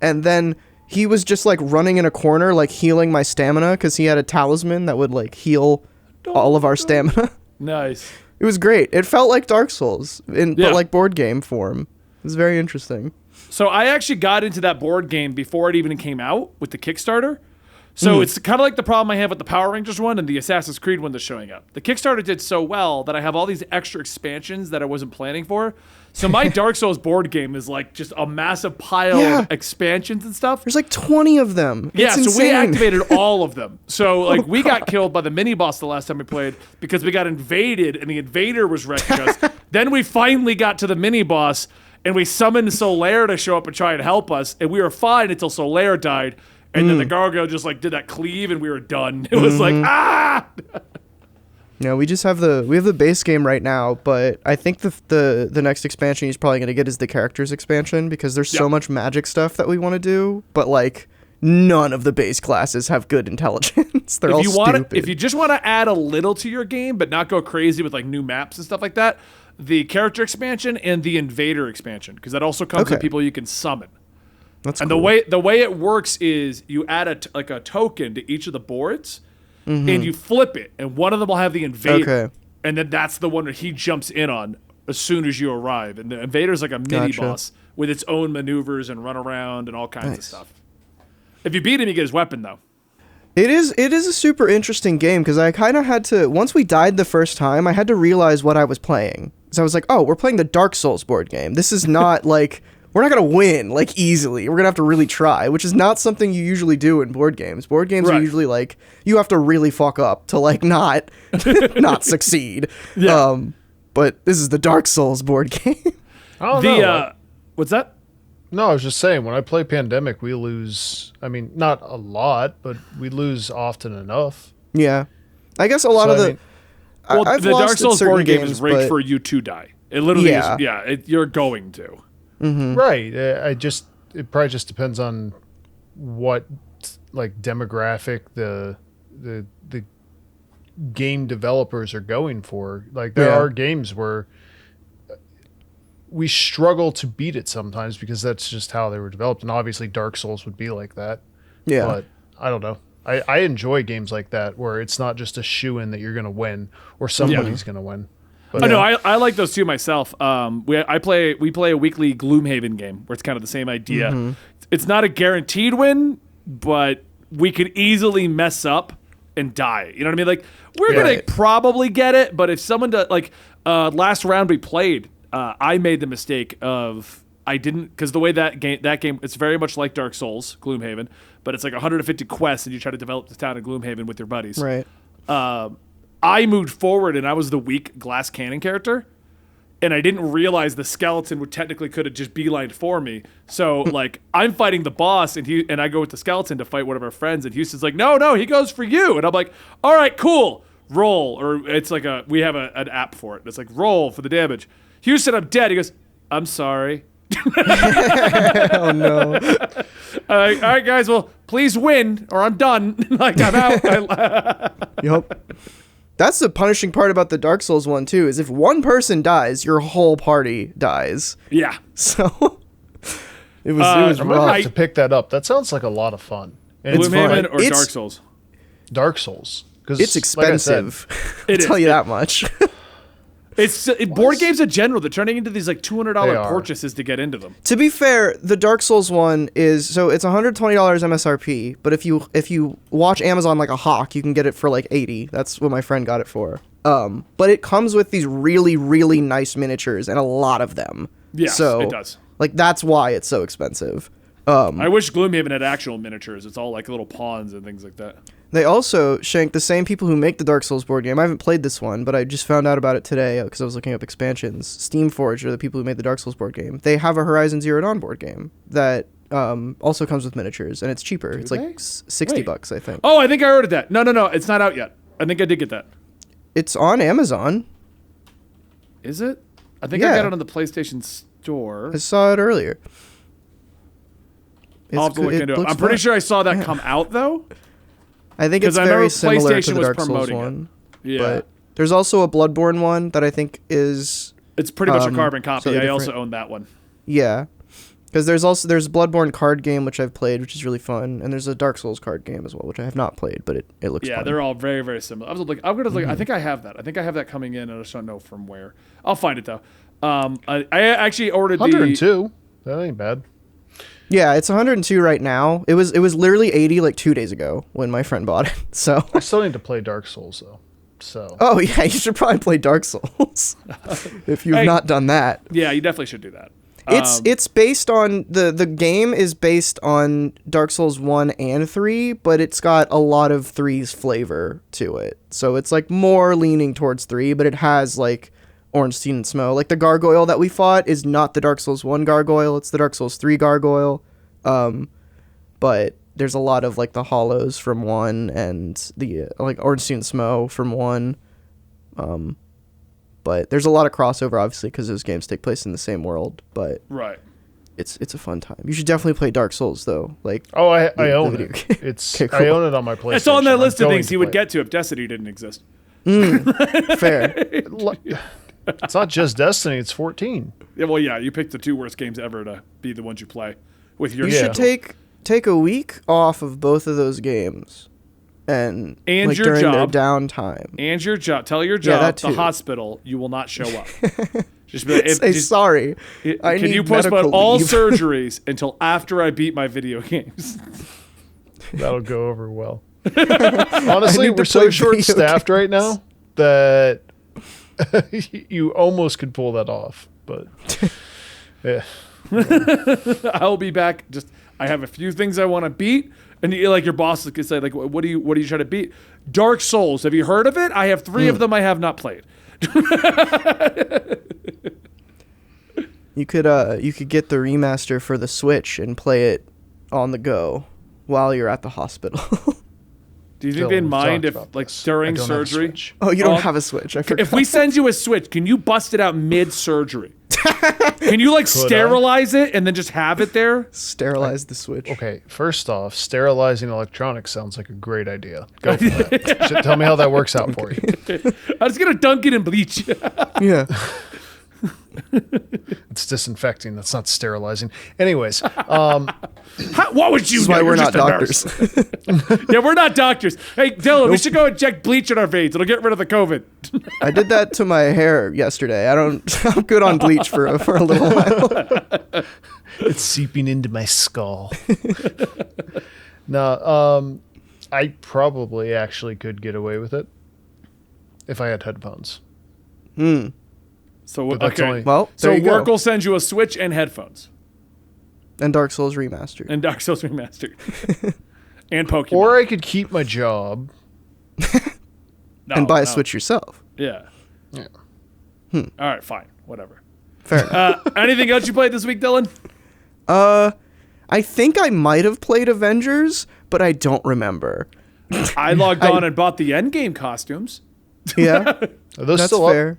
And then he was just like running in a corner, like healing my stamina because he had a talisman that would like heal all of our stamina. Nice. It was great. It felt like Dark Souls but like board game form. It was very interesting. So I actually got into that board game before it even came out with the Kickstarter. So it's kind of like the problem I have with the Power Rangers one and the Assassin's Creed one that's showing up. The Kickstarter did so well that I have all these extra expansions that I wasn't planning for. So my Dark Souls board game is like just a massive pile of expansions and stuff. There's like 20 of them. Yeah, It's so we insane. activated all of them. So like we got killed by the mini boss the last time we played because we got invaded and the invader was wrecking us. Then we finally got to the mini boss and we summoned Solaire to show up and try and help us, and we were fine until Solaire died. And then the gargoyle just like did that cleave, and we were done. It was like No, we just have the base game right now, but I think the next expansion he's probably gonna get is the characters expansion because there's so much magic stuff that we want to do, but like none of the base classes have good intelligence. They're all stupid. If you just want to add a little to your game, but not go crazy with like new maps and stuff like that, the character expansion and the invader expansion, because that also comes with people you can summon. That's and cool. the way it works is you add a token to each of the boards, and you flip it, and one of them will have the invader, and then that's the one that he jumps in on as soon as you arrive. And the invader's like a mini boss with its own maneuvers and run around and all kinds of stuff. If you beat him, you get his weapon though. It is a super interesting game because I kind of had to, once we died the first time, I had to realize what I was playing. So I was like, oh, we're playing the Dark Souls board game. This is not like, we're not going to win like easily. We're going to have to really try, which is not something you usually do in board games. Board games are usually like, you have to really fuck up to like not succeed. Yeah. But this is the Dark Souls board game. I don't know. What's that? No, I was just saying, when I play Pandemic, we lose, I mean, not a lot, but we lose often enough. Yeah. I guess a lot of the... Well, I've the lost Dark at Souls certain board game games, is rigged but- for you to die. It literally is. You're going to. Right. It probably just depends on what, like, demographic the game developers are going for. Like, there are games where we struggle to beat it sometimes because that's just how they were developed. And obviously Dark Souls would be like that. Yeah. But I don't know. I enjoy games like that where it's not just a shoo-in that you're going to win or somebody's going to win. But I know I like those too myself. We play a weekly Gloomhaven game where it's kind of the same idea. It's not a guaranteed win, but we could easily mess up and die. You know what I mean? Like we're gonna probably get it, but if someone does, like last round we played, I made the mistake of I didn't, because the way that game it's very much like Dark Souls, Gloomhaven, but it's like 150 quests and you try to develop the town of Gloomhaven with your buddies. Right. I moved forward and I was the weak glass cannon character, and I didn't realize the skeleton would technically could have just beelined for me. So like I'm fighting the boss and I go with the skeleton to fight one of our friends, and Houston's like, no, he goes for you, and I'm like, all right, cool, roll, or it's like we have an app for it. It's like roll for the damage. Houston, I'm dead. He goes, I'm sorry. Oh no. All right, guys, well, please win or I'm done. Like I'm out. Yup. That's the punishing part about the Dark Souls one too, is if one person dies, your whole party dies. Yeah. So it was I might rough. have to pick that up. That sounds like a lot of fun. And It's Gloomhaven fun. or It's- Dark Souls? Dark Souls. 'Cause, It's like I said, expensive. It I'll tell is. you that much. It's board games in general. They're turning into these like $200 They are. purchases to get into them. To be fair, the Dark Souls one is so it's $120 MSRP, but if you watch Amazon like a hawk, you can get it for like 80. That's what my friend got it for. But it comes with these really, really nice miniatures and a lot of them. Yes, so, it does. Like that's why it's so expensive. I wish Gloomhaven had actual miniatures. It's all like little pawns and things like that. They also, Shank, the same people who make the Dark Souls board game. I haven't played this one, but I just found out about it today because I was looking up expansions. Steamforge are the people who made the Dark Souls board game. They have a Horizon Zero Dawn board game that also comes with miniatures, and it's cheaper. It's they? like $60, I think. Oh, I think I ordered that. No, it's not out yet. I think I did get that. It's on Amazon. Is it? I think I Yeah. got it on the PlayStation Store. I saw it earlier. I'll have to look into it. I'm pretty sure I saw that come out though. I think it's 'Cause I remember very similar PlayStation to the was Dark Souls promoting it. one. Yeah. But there's also a Bloodborne one that I think is It's pretty much a carbon copy. slightly I also different. own that one. yeah. Because there's a Bloodborne card game which I've played, which is really fun, and there's a Dark Souls card game as well, which I have not played, but it looks Yeah, fun. they're all very, very similar. I'm gonna look. I think I have that. I think I have that coming in. I just don't know from where. I'll find it though. I actually ordered the. 102. That ain't bad. Yeah, it's 102 right now. It was literally 80 like 2 days ago when my friend bought it. So I still need to play Dark Souls though. So oh yeah, you should probably play Dark Souls if you've Hey. not done that. Yeah, you definitely should do that. It's based on the game is based on Dark Souls 1 and 3, but it's got a lot of 3's flavor to it. So it's like more leaning towards 3, but it has like Ornstein and Smough. Like the gargoyle that we fought is not the Dark Souls 1 gargoyle, it's the Dark Souls 3 gargoyle. But there's a lot of like the hollows from 1 and the like Ornstein and Smough from 1. But there's a lot of crossover, obviously, because those games take place in the same world. But Right. it's a fun time. You should definitely play Dark Souls, though. Like, oh, I the own video it. game. It's Okay, I cool. own it on my PlayStation. It's on that I'm list of going things to he would play get to if Destiny didn't exist. Fair. it. It's not just Destiny. It's 14. Yeah, well, yeah, you picked the 2 worst games ever to be the ones you play with your You Yeah. should take a week off of both of those games, and like, your during job. their downtime. And your job. Tell your Yeah, job, that the too. hospital, you will not show up. Just be like, Say sorry. I can need you postpone medical all leave." surgeries until after I beat my video games? That'll go over well. Honestly, need to we're so play video short-staffed right now that you almost could pull that off. But yeah, I'll be back. Just I have a few things I want to beat, and like your boss could say, like, what do you try to beat? Dark Souls. Have you heard of it? I have 3 of them I have not played. You could get the remaster for the Switch and play it on the go while you're at the hospital. Do you think Dylan, they'd we've mind talked if, about like, this. during I don't have a surgery? Switch. Oh, you don't Oh. have a Switch. I forgot. If we send you a Switch, can you bust it out mid-surgery? Can you, like, I? sterilize it and then just have it there? Sterilize the Switch. Okay, first off, sterilizing electronics sounds like a great idea. Go for that. Tell me how that works out for you. I'm just going to dunk it in bleach. Yeah. It's disinfecting. That's not sterilizing. Anyways, What would you This is know? why we're You're not just a nurse. doctors. Yeah, we're not doctors. Hey, Dylan, we should go and check bleach in our veins. It'll get rid of the COVID. I did that to my hair yesterday. I'm good on bleach for a little while. it's seeping into my skull. No, I probably actually could get away with it if I had headphones. So, But that's okay. only- Well, So there you work go. will send you a Switch and headphones. And Dark Souls Remastered. And Dark Souls Remastered. And Pokemon. Or I could keep my job. No, and buy a no. Switch yourself. Yeah. Yeah. All right, fine. Whatever. Fair enough. Anything else you played this week, Dylan? I think I might have played Avengers, but I don't remember. I logged on and bought the Endgame costumes. Yeah. Are those That's still fair.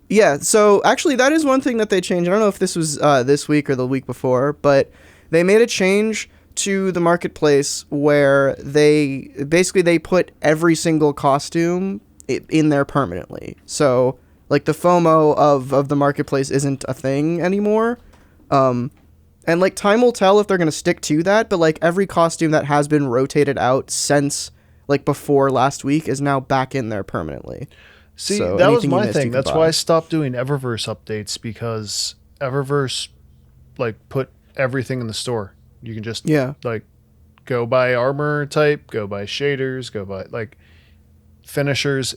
Yeah, so actually that is one thing that they changed. I don't know if this was this week or the week before, but they made a change to the marketplace where they put every single costume in there permanently. So like the FOMO of the marketplace isn't a thing anymore. And like time will tell if they're going to stick to that, but like every costume that has been rotated out since like before last week is now back in there permanently. See, So that was anything you my missed, you thing. can That's buy. why I stopped doing Eververse updates, because Eververse like put everything in the store. You can just like go by armor type, go by shaders, go by like finishers.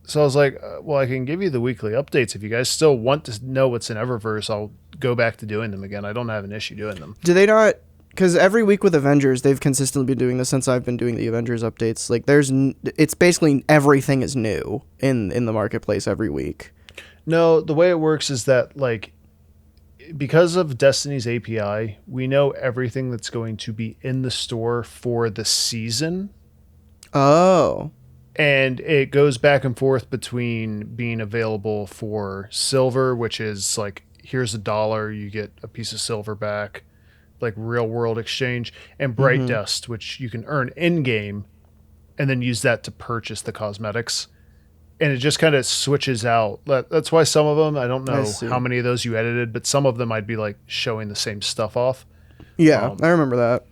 So I was like, well, I can give you the weekly updates. If you guys still want to know what's in Eververse, I'll go back to doing them again. I don't have an issue doing them. Do they not? Because every week with Avengers, they've consistently been doing this since I've been doing the Avengers updates. Like, it's basically everything is new in the marketplace every week. No, the way it works is that, like, because of Destiny's API, we know everything that's going to be in the store for the season. Oh. And it goes back and forth between being available for silver, which is like, here's $1, you get a piece of silver back, like real world exchange, and Bright Dust, which you can earn in game and then use that to purchase the cosmetics. And it just kind of switches out. That's why some of them, I don't know see. how many of those you edited, but some of them I'd be like showing the same stuff off. Yeah, I remember that.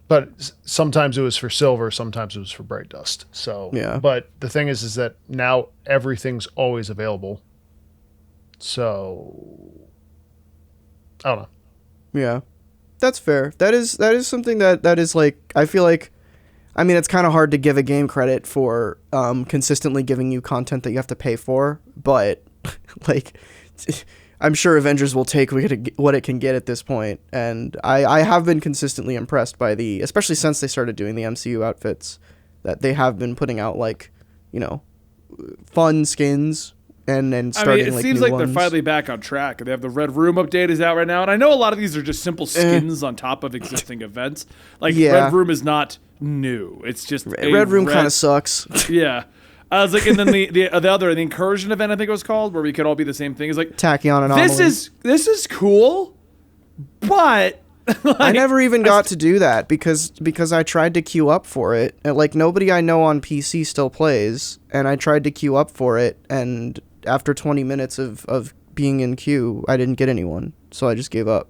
But sometimes it was for silver, sometimes it was for Bright Dust. So, Yeah. But the thing is that now everything's always available. So, I don't know. Yeah. That's fair. That is something that is like, I feel like, I mean, it's kind of hard to give a game credit for consistently giving you content that you have to pay for, but like, I'm sure Avengers will take what it can get at this point, and I have been consistently impressed by especially since they started doing the MCU outfits, that they have been putting out like, fun skins and starting it like seems new like ones. they're finally back on track. They have the Red Room update is out right now, and I know a lot of these are just simple skins on top of existing events. Like Red Room is not new. It's just Red Room kind of sucks. Yeah. I was like, and then the incursion event, I think it was called, where we could all be the same thing. Is like Tachyon Anomaly. This is cool, but like, I never even got to do that because I tried to queue up for it. And, like, nobody I know on PC still plays, and I tried to queue up for it, and after 20 minutes of being in queue, I didn't get anyone, so I just gave up.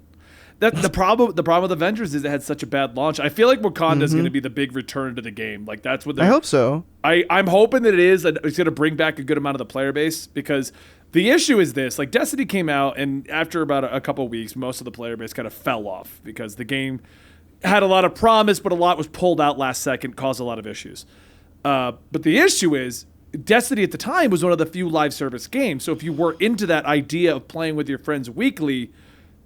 The problem with Avengers is it had such a bad launch. I feel like Wakanda is going to be the big return to the game. Like that's what I hope so. I'm hoping that it is. It's going to bring back a good amount of the player base, because the issue is this: like Destiny came out, and after about a couple of weeks, most of the player base kind of fell off because the game had a lot of promise, but a lot was pulled out last second, caused a lot of issues. But the issue is, Destiny at the time was one of the few live service games. So if you were into that idea of playing with your friends weekly,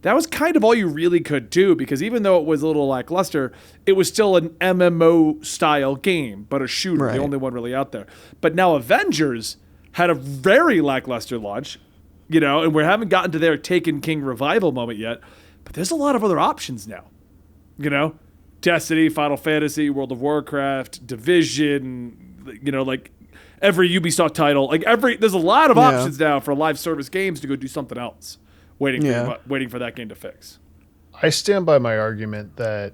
that was kind of all you really could do, because even though it was a little lackluster, it was still an MMO style game, but a shooter, the only one really out there. But now Avengers had a very lackluster launch, and we haven't gotten to their Taken King revival moment yet, but there's a lot of other options now. Destiny, Final Fantasy, World of Warcraft, Division, like every Ubisoft title, there's a lot of options now for live service games to go do something else. Waiting for that game to fix. I stand by my argument that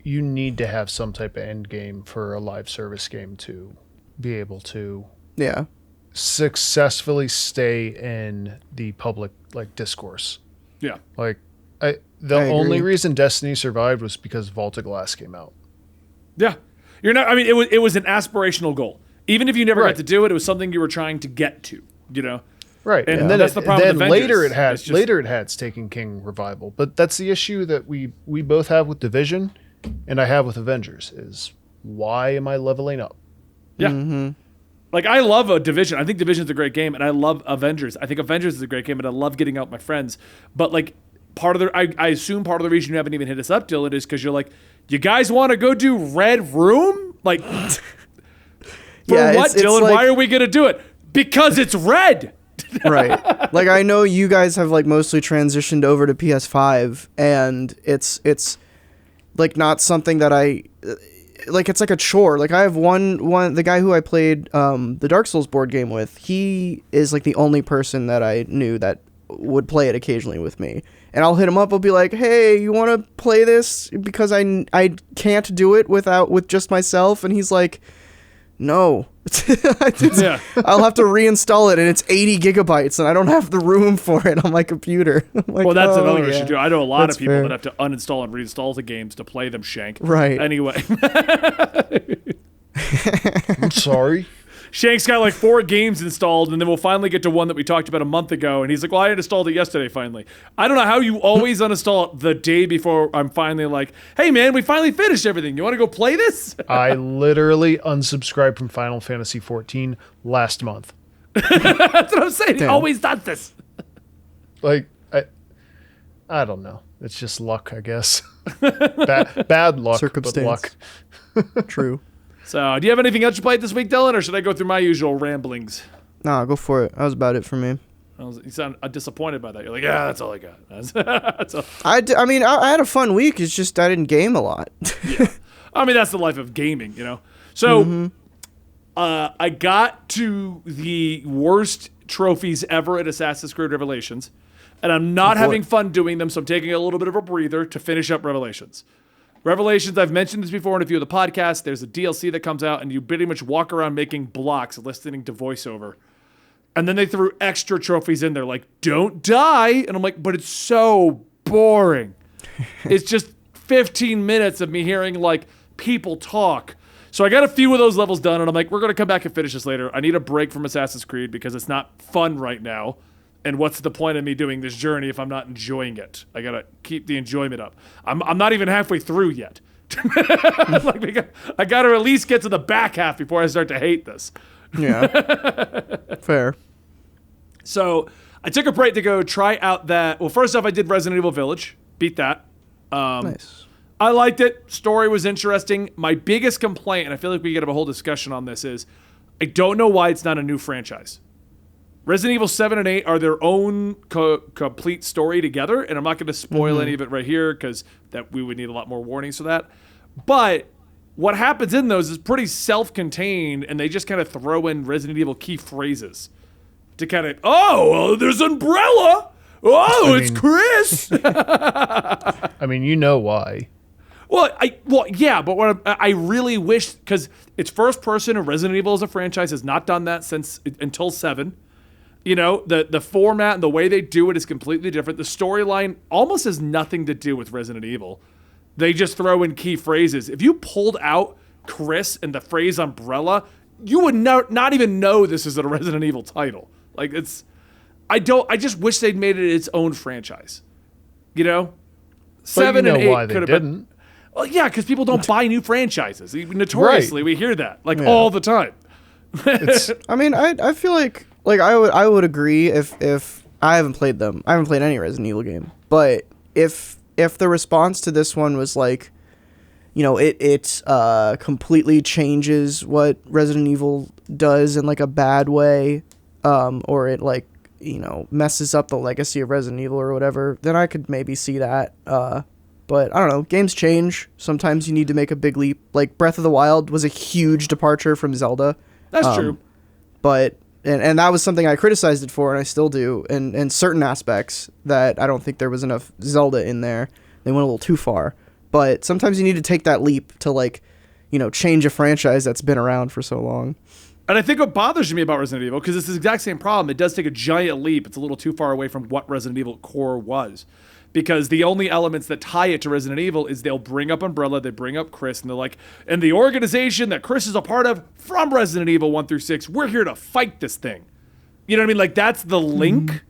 you need to have some type of end game for a live service game to be able to successfully stay in the public discourse. Yeah. The only reason Destiny survived was because Vault of Glass came out. Yeah. It was an aspirational goal. Even if you never got to do it, it was something you were trying to get to, Right, and then that's the problem. Then with later Avengers. it had Taken King revival, but that's the issue that we both have with Division, and I have with Avengers is why am I leveling up? Yeah, I love a Division. I think Division's a great game, and I love Avengers. I think Avengers is a great game, and I love getting out with my friends. But I assume part of the reason you haven't even hit us up, Dylan, is because you're like, you guys want to go do Red Room? For what, Dylan? Why are we gonna do it? Because it's red. Right. I know you guys have mostly transitioned over to PS5, and it's not something that it's like a chore. I have one the guy who I played the Dark Souls board game with, he is the only person that I knew that would play it occasionally with me. And I'll hit him up, I'll be like, "Hey, you want to play this?" Because I can't do it with just myself, and he's like, "No." I'll have to reinstall it, and it's 80 gigabytes, and I don't have the room for it on my computer. Well, that's another issue too. I know a lot of people that have to uninstall and reinstall the games to play them, Shank. Right. Anyway. I'm sorry. Shank's got 4 games installed, and then we'll finally get to one that we talked about a month ago, and he's like, well, I installed it yesterday finally. I don't know how you always uninstall it the day before I'm finally like, hey man, we finally finished everything. You want to go play this? I literally unsubscribed from Final Fantasy XIV last month. That's what I'm saying. He always does this. I don't know. It's just luck, I guess. Bad luck, Circumstance. but luck. True. So, do you have anything else you played this week, Dylan, or should I go through my usual ramblings? Nah, go for it. That was about it for me. You sound disappointed by that. You're like, yeah, that's all I got. That's all. I had a fun week. It's just I didn't game a lot. Yeah. That's the life of gaming, So, I got to the worst trophies ever at Assassin's Creed Revelations, and I'm not having fun doing them, so I'm taking a little bit of a breather to finish up Revelations. Revelations, I've mentioned this before in a few of the podcasts. There's a DLC that comes out, and you pretty much walk around making blocks, listening to voiceover. And then they threw extra trophies in there, like, don't die. And I'm like, but it's so boring. It's just 15 minutes of me hearing, people talk. So I got a few of those levels done, and I'm like, we're going to come back and finish this later. I need a break from Assassin's Creed because it's not fun right now. And what's the point of me doing this journey if I'm not enjoying it? I gotta keep the enjoyment up. I'm not even halfway through yet. I gotta at least get to the back half before I start to hate this. Yeah. Fair. So I took a break to go try out that. Well, first off, I did Resident Evil Village. Beat that. Nice. I liked it. Story was interesting. My biggest complaint, and I feel like we could have a whole discussion on this, is I don't know why it's not a new franchise. Resident Evil 7 and 8 are their own complete story together, and I'm not going to spoil any of it right here because that we would need a lot more warnings for that. But what happens in those is pretty self-contained, and they just kind of throw in Resident Evil key phrases to kind of, there's Umbrella. It's Chris. I mean, you know why. Yeah, but what I really wish, because it's first person and Resident Evil as a franchise has not done that until 7. You know, the format and the way they do it is completely different. The storyline almost has nothing to do with Resident Evil. They just throw in key phrases. If you pulled out Chris and the phrase Umbrella, you would not even know this is a Resident Evil title. Like, I just wish they'd made it its own franchise. You know? 7 and 8 could have been. Well, yeah, because people don't buy new franchises. Notoriously, we hear that all the time. I mean, I feel like I would agree if I haven't played them. I haven't played any Resident Evil game. But if the response to this one was like, you know, it completely changes what Resident Evil does in like a bad way, or it like, you know, messes up the legacy of Resident Evil or whatever, then I could maybe see that. But I don't know, games change. Sometimes you need to make a big leap. Like Breath of the Wild was a huge departure from Zelda. That's true. But and that was something I criticized it for, and I still do in certain aspects that I don't think there was enough Zelda in there. They went a little too far. But sometimes you need to take that leap to, like, you know, change a franchise that's been around for so long. And I think what bothers me about Resident Evil, because it's the exact same problem, it does take a giant leap. It's a little too far away from what Resident Evil core was. Because the only elements that tie it to Resident Evil is they'll bring up Umbrella, they bring up Chris, and they're like, and the organization that Chris is a part of from Resident Evil 1 through 6, we're here to fight this thing. You know what I mean? Like, that's the link.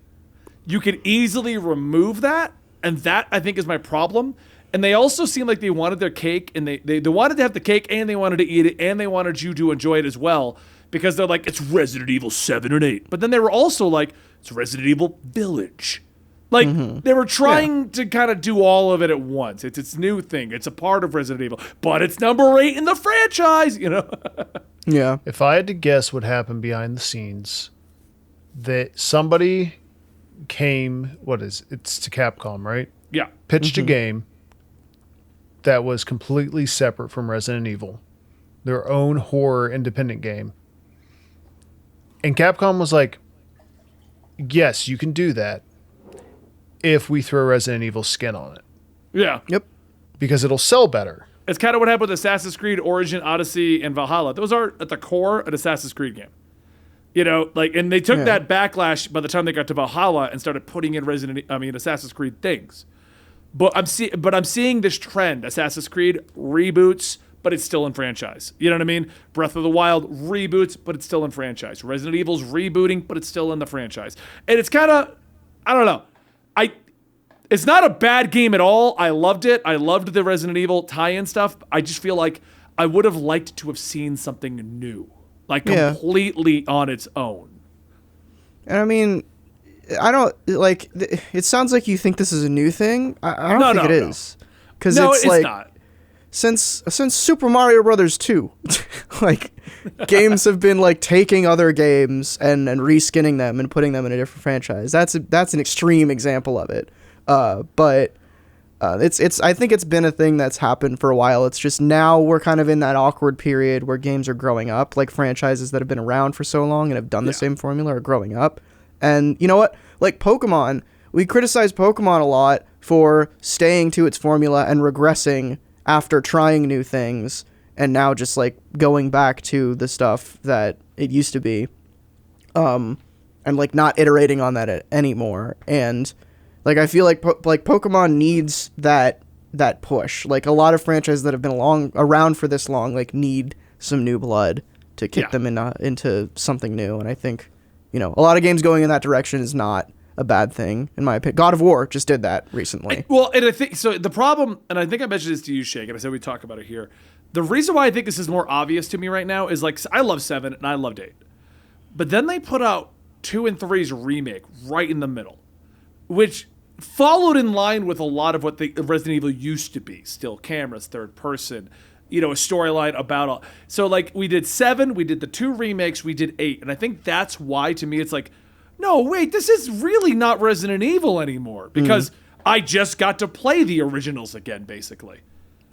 You could easily remove that, and that, I think, is my problem. And they also seem like they wanted their cake, and they wanted to have the cake, and they wanted to eat it, and they wanted you to enjoy it as well. Because they're like, it's Resident Evil 7 and 8. But then they were also like, it's Resident Evil Village. Like, they were trying to kind of do all of it at once. It's its new thing. It's a part of Resident Evil. But it's number 8 in the franchise, you know? Yeah. If I had to guess what happened behind the scenes, that somebody came, it's to Capcom, right? Yeah. Pitched a game that was completely separate from Resident Evil. Their own horror independent game. And Capcom was like, yes, you can do that if we throw Resident Evil skin on it. Yeah. Yep. Because it'll sell better. It's kind of what happened with Assassin's Creed, Origin, Odyssey, and Valhalla. Those are, at the core, an Assassin's Creed game. You know, like, and they took that backlash by the time they got to Valhalla and started putting in Assassin's Creed things. But I'm seeing this trend. Assassin's Creed reboots, but it's still in franchise. You know what I mean? Breath of the Wild reboots, but it's still in franchise. Resident Evil's rebooting, but it's still in the franchise. And it's kind of, I don't know. It's not a bad game at all. I loved it. I loved the Resident Evil tie-in stuff. I just feel like I would have liked to have seen something new, like completely on its own. And I mean, I don't like. It sounds like you think this is a new thing. I don't think it is, because it's like not. Since Super Mario Brothers 2, like games have been like taking other games and reskinning them and putting them in a different franchise. That's an extreme example of it. But it's I think it's been a thing that's happened for a while. It's just now we're kind of in that awkward period where games are growing up, like franchises that have been around for so long and have done the same formula are growing up. And you know what? Like Pokemon, we criticize Pokemon a lot for staying to its formula and regressing after trying new things and now just like going back to the stuff that it used to be. And like not iterating on that anymore. And like, I feel like Pokemon needs that push. Like, a lot of franchises that have been around for this long, like, need some new blood to kick them into something new. And I think, you know, a lot of games going in that direction is not a bad thing in my opinion. God of War just did that recently. Well, and I think so. The problem, and I think I mentioned this to you, Shake, and I said we talk about it here. The reason why I think this is more obvious to me right now is like I love 7 and I loved 8, but then they put out 2 and 3's remake right in the middle, which followed in line with a lot of what the Resident Evil used to be. Still cameras, third person, a storyline about all. So like we did 7, we did the 2 remakes, we did 8, and I think that's why to me it's like, no, wait, this is really not Resident Evil anymore because I just got to play the originals again, basically.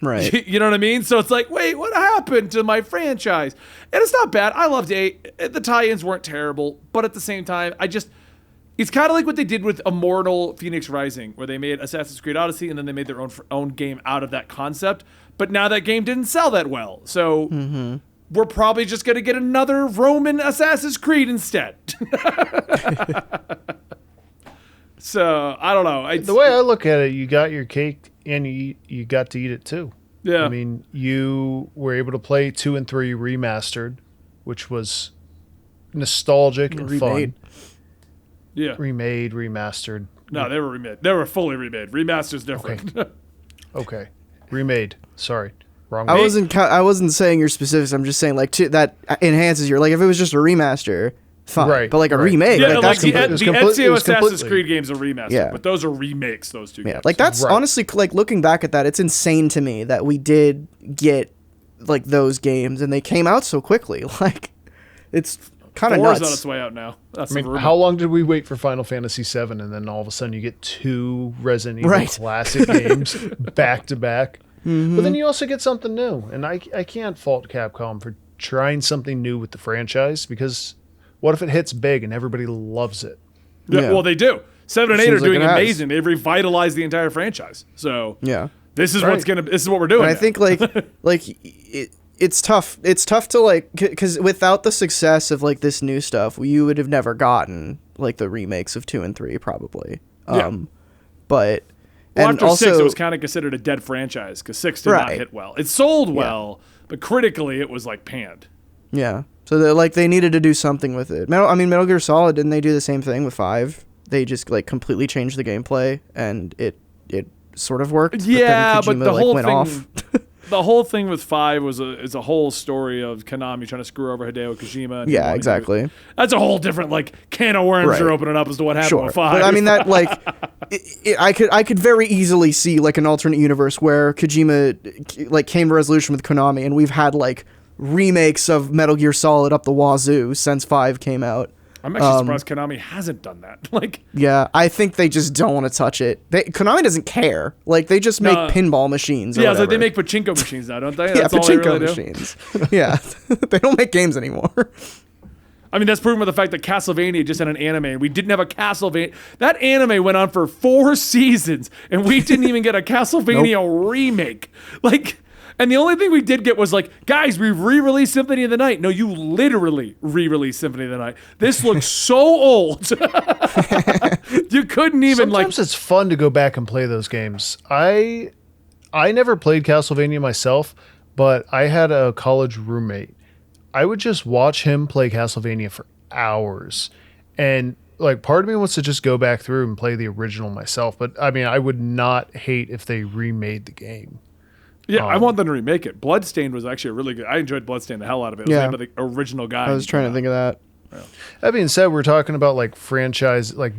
Right. You know what I mean? So it's like, wait, what happened to my franchise? And it's not bad. I loved 8. The tie-ins weren't terrible, but at the same time, it's kind of like what they did with Immortal Phoenix Rising, where they made Assassin's Creed Odyssey and then they made their own game out of that concept. But now that game didn't sell that well. So we're probably just going to get another Roman Assassin's Creed instead. So, I don't know. The way I look at it, you got your cake and you got to eat it too. Yeah. I mean, you were able to play 2 and 3 remastered, which was nostalgic and fun. Yeah. Remade, remastered. No, they were remade. They were fully remade. Remaster's different. Okay. Remade. Sorry. Wrong. I wasn't saying your specifics. I'm just saying like that enhances your, like if it was just a remaster, fine. Right, But like a right. remake, Yeah, like like that's the complete, Ezio Assassin's Creed games are remastered, Yeah. but those are remakes, those 2 games. like that's Right. honestly like looking back at that, it's insane to me that we did get like those games and they came out so quickly. Like it's kind of 4's nuts. on its way out now. That's I mean, the rumor. how long did we wait for Final Fantasy VII, and then all of a sudden you get 2 Resident Evil Right. classic games back to back? But then you also get something new, and I can't fault Capcom for trying something new with the franchise, because what if it hits big and everybody loves it? Yeah, well, they do. 7 and 8 are Seems like doing it has. amazing. They've revitalized the entire franchise. So Yeah. this is Right. this is what we're doing. And I now. think it's tough. It's tough to like, because without the success of like this new stuff, you would have never gotten like the remakes of 2 and 3 probably. Yeah. But well, and after also 6, it was kind of considered a dead franchise because 6 did not Right. hit well. It sold well, but critically, it was like panned. yeah. So they needed to do something with it. Metal Gear Solid, didn't they do the same thing with 5? They just like completely changed the gameplay and it sort of worked. Yeah, but, then but the Kojima, whole went thing, off. the whole thing with 5 is a whole story of Konami trying to screw over Hideo Kojima. And Yeah, exactly. That's a whole different like can of worms Right. you're opening up as to what happened Sure, with 5. but I mean that like I could very easily see like an alternate universe where Kojima like came to resolution with Konami and we've had like remakes of Metal Gear Solid up the wazoo since 5 came out. I'm actually surprised Konami hasn't done that. Like, Yeah, I think they just don't want to touch it. Konami doesn't care. Like they just make pinball machines. Or yeah, it's like they whatever. make pachinko machines now, don't they? Yeah, That's all they pachinko really do. machines. Yeah, they don't make games anymore. I mean, that's proven by the fact that Castlevania just had an anime, and we didn't have a Castlevania. That anime went on for 4 seasons, and we didn't even get a Castlevania remake. Like, and the only thing we did get was like, guys, we re-released Symphony of the Night. No, you literally re-released Symphony of the Night. This looks so old. You couldn't even Sometimes it's fun to go back and play those games. I never played Castlevania myself, but I had a college roommate. I would just watch him play Castlevania for hours. And like part of me wants to just go back through and play the original myself, but I mean, I would not hate if they remade the game. Yeah, I want them to remake it. Bloodstained was actually a really good. I enjoyed Bloodstained the hell out of it. It was Yeah. named by the original guy. I was trying to think of that. That being said, we're talking about like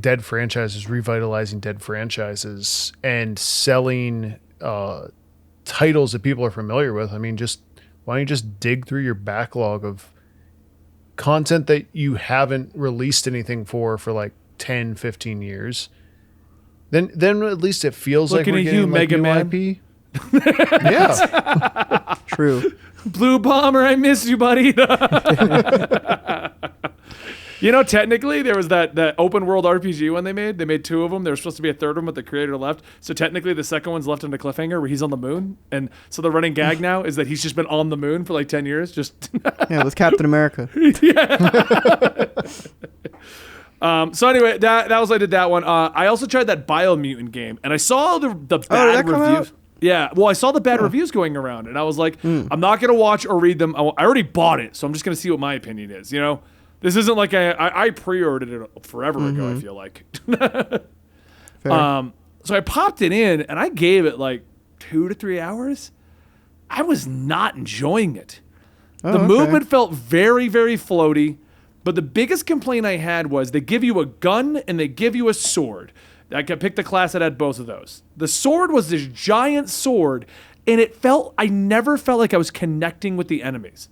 dead franchises, revitalizing dead franchises and selling titles that people are familiar with. I mean, why don't you just dig through your backlog of content that you haven't released anything for like 10, 15 years? Then at least it feels Looking like we're at getting you, like Mega new Man. IP. Yeah. True. Blue Bomber, I miss you, buddy. You know, technically, there was that open world RPG one they made. They made 2 of them. There was supposed to be a third one, but the creator left. So technically, the second one's left in a cliffhanger where he's on the moon. And so the running gag now is that he's just been on the moon for like 10 years. Just Yeah, with Captain America. So anyway, that was I did that one. I also tried that Biomutant game, and I saw the did bad that come reviews. out? Yeah, well, I saw the bad reviews going around, and I was like, I'm not gonna watch or read them. I already bought it, so I'm just gonna see what my opinion is. You know, This isn't like I pre-ordered it forever ago, I feel like. Fair. So I popped it in, and I gave it like 2 to 3 hours. I was not enjoying it. The okay. movement felt very, very floaty, but the biggest complaint I had was they give you a gun and they give you a sword. I could pick the class that had both of those. The sword was this giant sword, and I never felt like I was connecting with the enemies.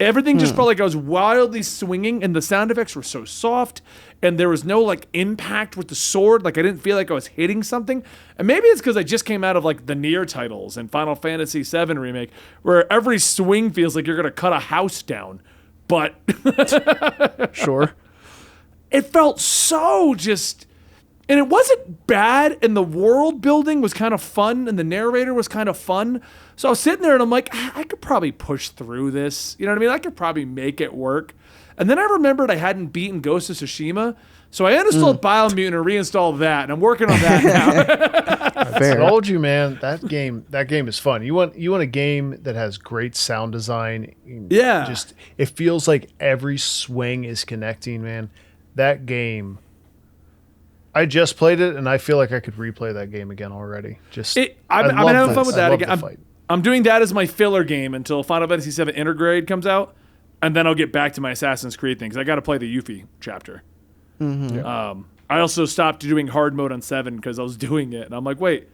Everything just felt like I was wildly swinging, and the sound effects were so soft, and there was no like impact with the sword. Like I didn't feel like I was hitting something. And maybe it's because I just came out of like the Nier titles and Final Fantasy VII Remake, where every swing feels like you're gonna cut a house down. But Sure. it felt so just. And it wasn't bad, and the world building was kind of fun, and the narrator was kind of fun. So I was sitting there, and I'm like, I could probably push through this. You know what I mean? I could probably make it work. And then I remembered I hadn't beaten Ghost of Tsushima, so I uninstalled Biomutant and reinstalled that, and I'm working on that now. I Fair. told you, man. That game is fun. You want a game that has great sound design. Yeah. Just it feels like every swing is connecting, man. That game. I just played it, and I feel like I could replay that game again already. I'm having fun with that again. Fight. I'm doing that as my filler game until Final Fantasy VII Intergrade comes out, and then I'll get back to my Assassin's Creed things. I got to play the Yuffie chapter. I also stopped doing hard mode on 7 because I was doing it, and I'm like, wait,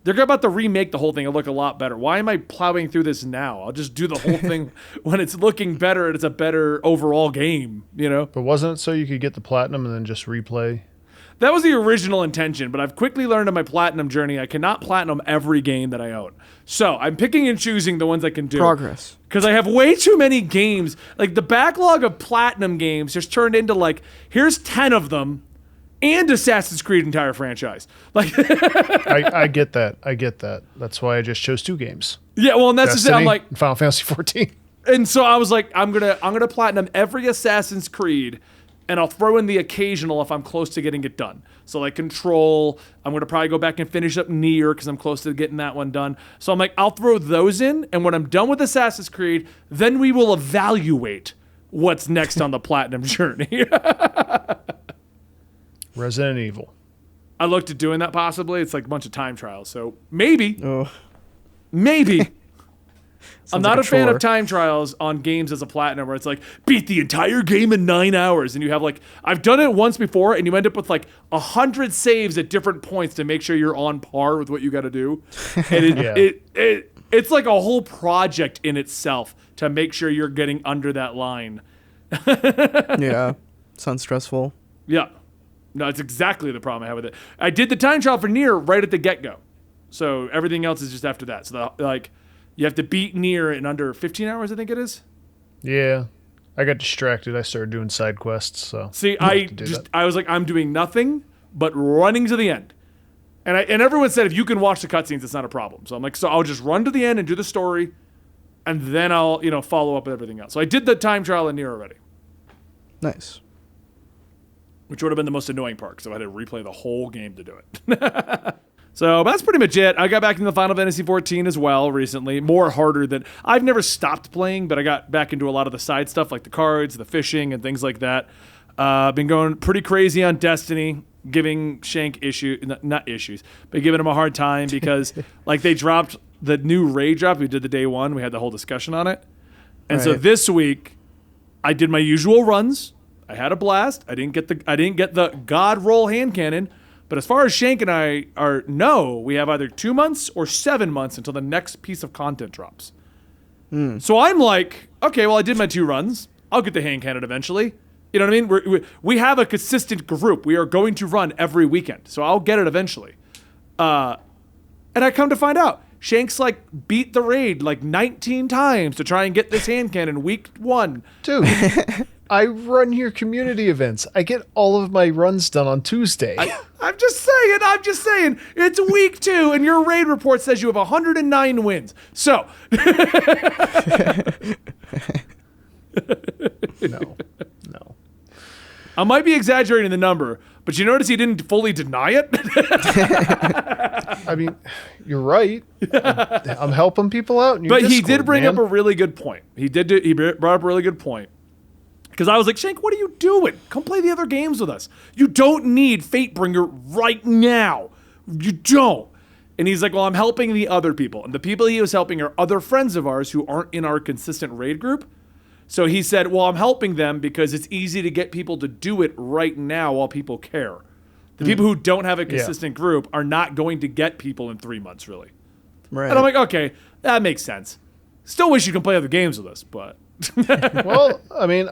they're about to remake the whole thing and look a lot better. Why am I plowing through this now? I'll just do the whole thing when it's looking better and it's a better overall game, you know? But wasn't it so you could get the platinum and then just replay? That was the original intention, but I've quickly learned on my platinum journey I cannot platinum every game that I own. So I'm picking and choosing the ones I can do. Progress. Because I have way too many games. Like the backlog of platinum games just turned into like, here's 10 of them and Assassin's Creed entire franchise. Like I get that. I get that. That's why I just chose 2 games. Yeah, well, and that's just it. I'm like, and Final Fantasy 14. and so I was like, I'm gonna platinum every Assassin's Creed. And I'll throw in the occasional if I'm close to getting it done. So like Control, I'm going to probably go back and finish up Nier because I'm close to getting that one done. So I'm like, I'll throw those in. And when I'm done with Assassin's Creed, then we will evaluate what's next on the platinum journey. Resident Evil. I looked at doing that possibly. It's like a bunch of time trials. So maybe. Oh. Maybe. I'm not like a a fan chore. of time trials on games as a platinum where it's like, beat the entire game in 9 hours. And you have like, I've done it once before and you end up with like 100 saves at different points to make sure you're on par with what you got to do. And it's like a whole project in itself to make sure you're getting under that line. Yeah. Sounds stressful. Yeah. No, it's exactly the problem I have with it. I did the time trial for Nier right at the get-go. So everything else is just after that. So you have to beat Nier in under 15 hours, I think it is. Yeah. I got distracted. I started doing side quests. So See, I was like, I'm doing nothing but running to the end. And everyone said if you can watch the cutscenes, it's not a problem. So I'm like, so I'll just run to the end and do the story, and then I'll follow up with everything else. So I did the time trial in Nier already, Nice. which would have been the most annoying part because I had to replay the whole game to do it. So that's pretty much it. I got back into Final Fantasy XIV as well recently. More harder than... I've never stopped playing, but I got back into a lot of the side stuff like the cards, the fishing, and things like that. Been going pretty crazy on Destiny, giving Shank not issues, but giving him a hard time because like they dropped the new raid drop. We did the day one. We had the whole discussion on it. And so Right. this week, I did my usual runs. I had a blast. I didn't get the God roll hand cannon. But as far as Shank and I we have either 2 months or 7 months until the next piece of content drops. So I'm like, okay, well, I did my 2 runs. I'll get the hand cannon eventually. You know what I mean? We have a consistent group. We are going to run every weekend. So I'll get it eventually. And I come to find out, Shank's like beat the raid like 19 times to try and get this hand cannon week 1. Dude, I run your community events. I get all of my runs done on Tuesday. I'm just saying, it's week 2 and your raid report says you have 109 wins. So. No. I might be exaggerating the number, but you notice he didn't fully deny it? I mean, you're right. I'm helping people out. But he did bring up a really good point. He brought up a really good point. Because I was like, Shank, what are you doing? Come play the other games with us. You don't need Fatebringer right now. You don't. And he's like, well, I'm helping the other people. And the people he was helping are other friends of ours who aren't in our consistent raid group. So he said, well, I'm helping them because it's easy to get people to do it right now while people care. The people who don't have a consistent group are not going to get people in 3 months, really. Right. And I'm like, okay, that makes sense. Still wish you can play other games with us, but... Well, I mean,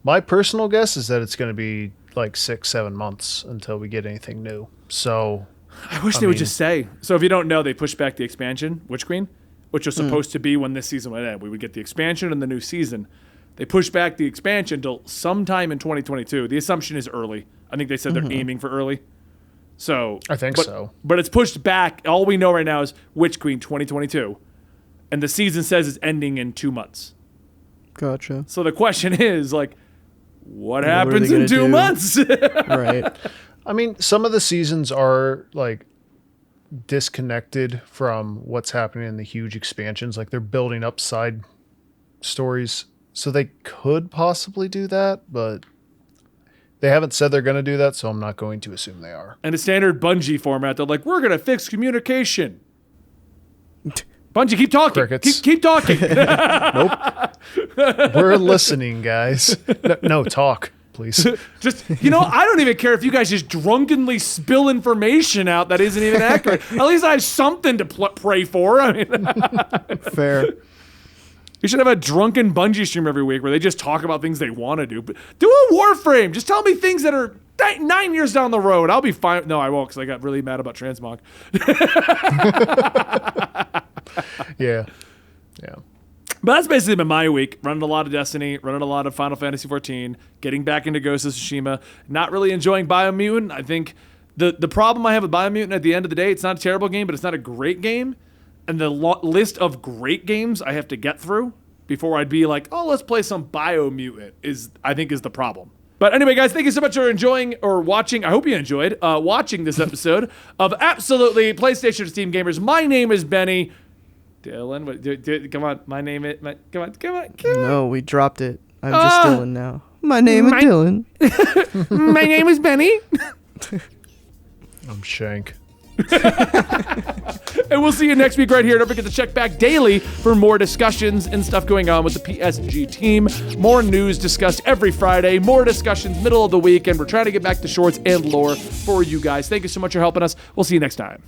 my personal guess is that it's going to be like 6-7 months until we get anything new. So I wish they would just say. So if you don't know, they pushed back the expansion, Witch Queen, which was supposed to be when this season would end. We would get the expansion and the new season. They pushed back the expansion till sometime in 2022. The assumption is early. I think they said they're aiming for early. So I think so. But it's pushed back. All we know right now is Witch Queen 2022. And the season says it's ending in 2 months. Gotcha. So the question is, like, what happens in 2 months? Right. I mean, some of the seasons are like disconnected from what's happening in the huge expansions. Like they're building up side stories. So they could possibly do that, but they haven't said they're going to do that, so I'm not going to assume they are. In a standard Bungie format, they're like, we're going to fix communication. Bungie, keep talking. Crickets. Keep talking. Nope. We're listening, guys. No, talk, please. Just, I don't even care if you guys just drunkenly spill information out that isn't even accurate. At least I have something to pray for. I mean, Fair. you should have a drunken Bungie stream every week where they just talk about things they want to do. But do a Warframe. Just tell me things that are 9 years down the road. I'll be fine. No, I won't, because I got really mad about Transmog. Yeah. But that's basically been my week. Running a lot of Destiny, running a lot of Final Fantasy XIV, getting back into Ghost of Tsushima, not really enjoying Biomutant. I think the problem I have with Biomutant at the end of the day, it's not a terrible game, but it's not a great game. And the list of great games I have to get through before I'd be like, oh, let's play some Biomutant I think is the problem. But anyway, guys, thank you so much for enjoying or watching. I hope you enjoyed watching this episode of Absolutely PlayStation to Steam Gamers. My name is Benny. Dylan, come on. My name is... come on. No, we dropped it. I'm just Dylan now. My name is Dylan. My name is Benny. I'm Shank. And we'll see you next week right here. Don't forget to check back daily for more discussions and stuff going on with the PSG team. More news discussed every Friday. More discussions middle of the week. And we're trying to get back to shorts and lore for you guys. Thank you so much for helping us. We'll see you next time.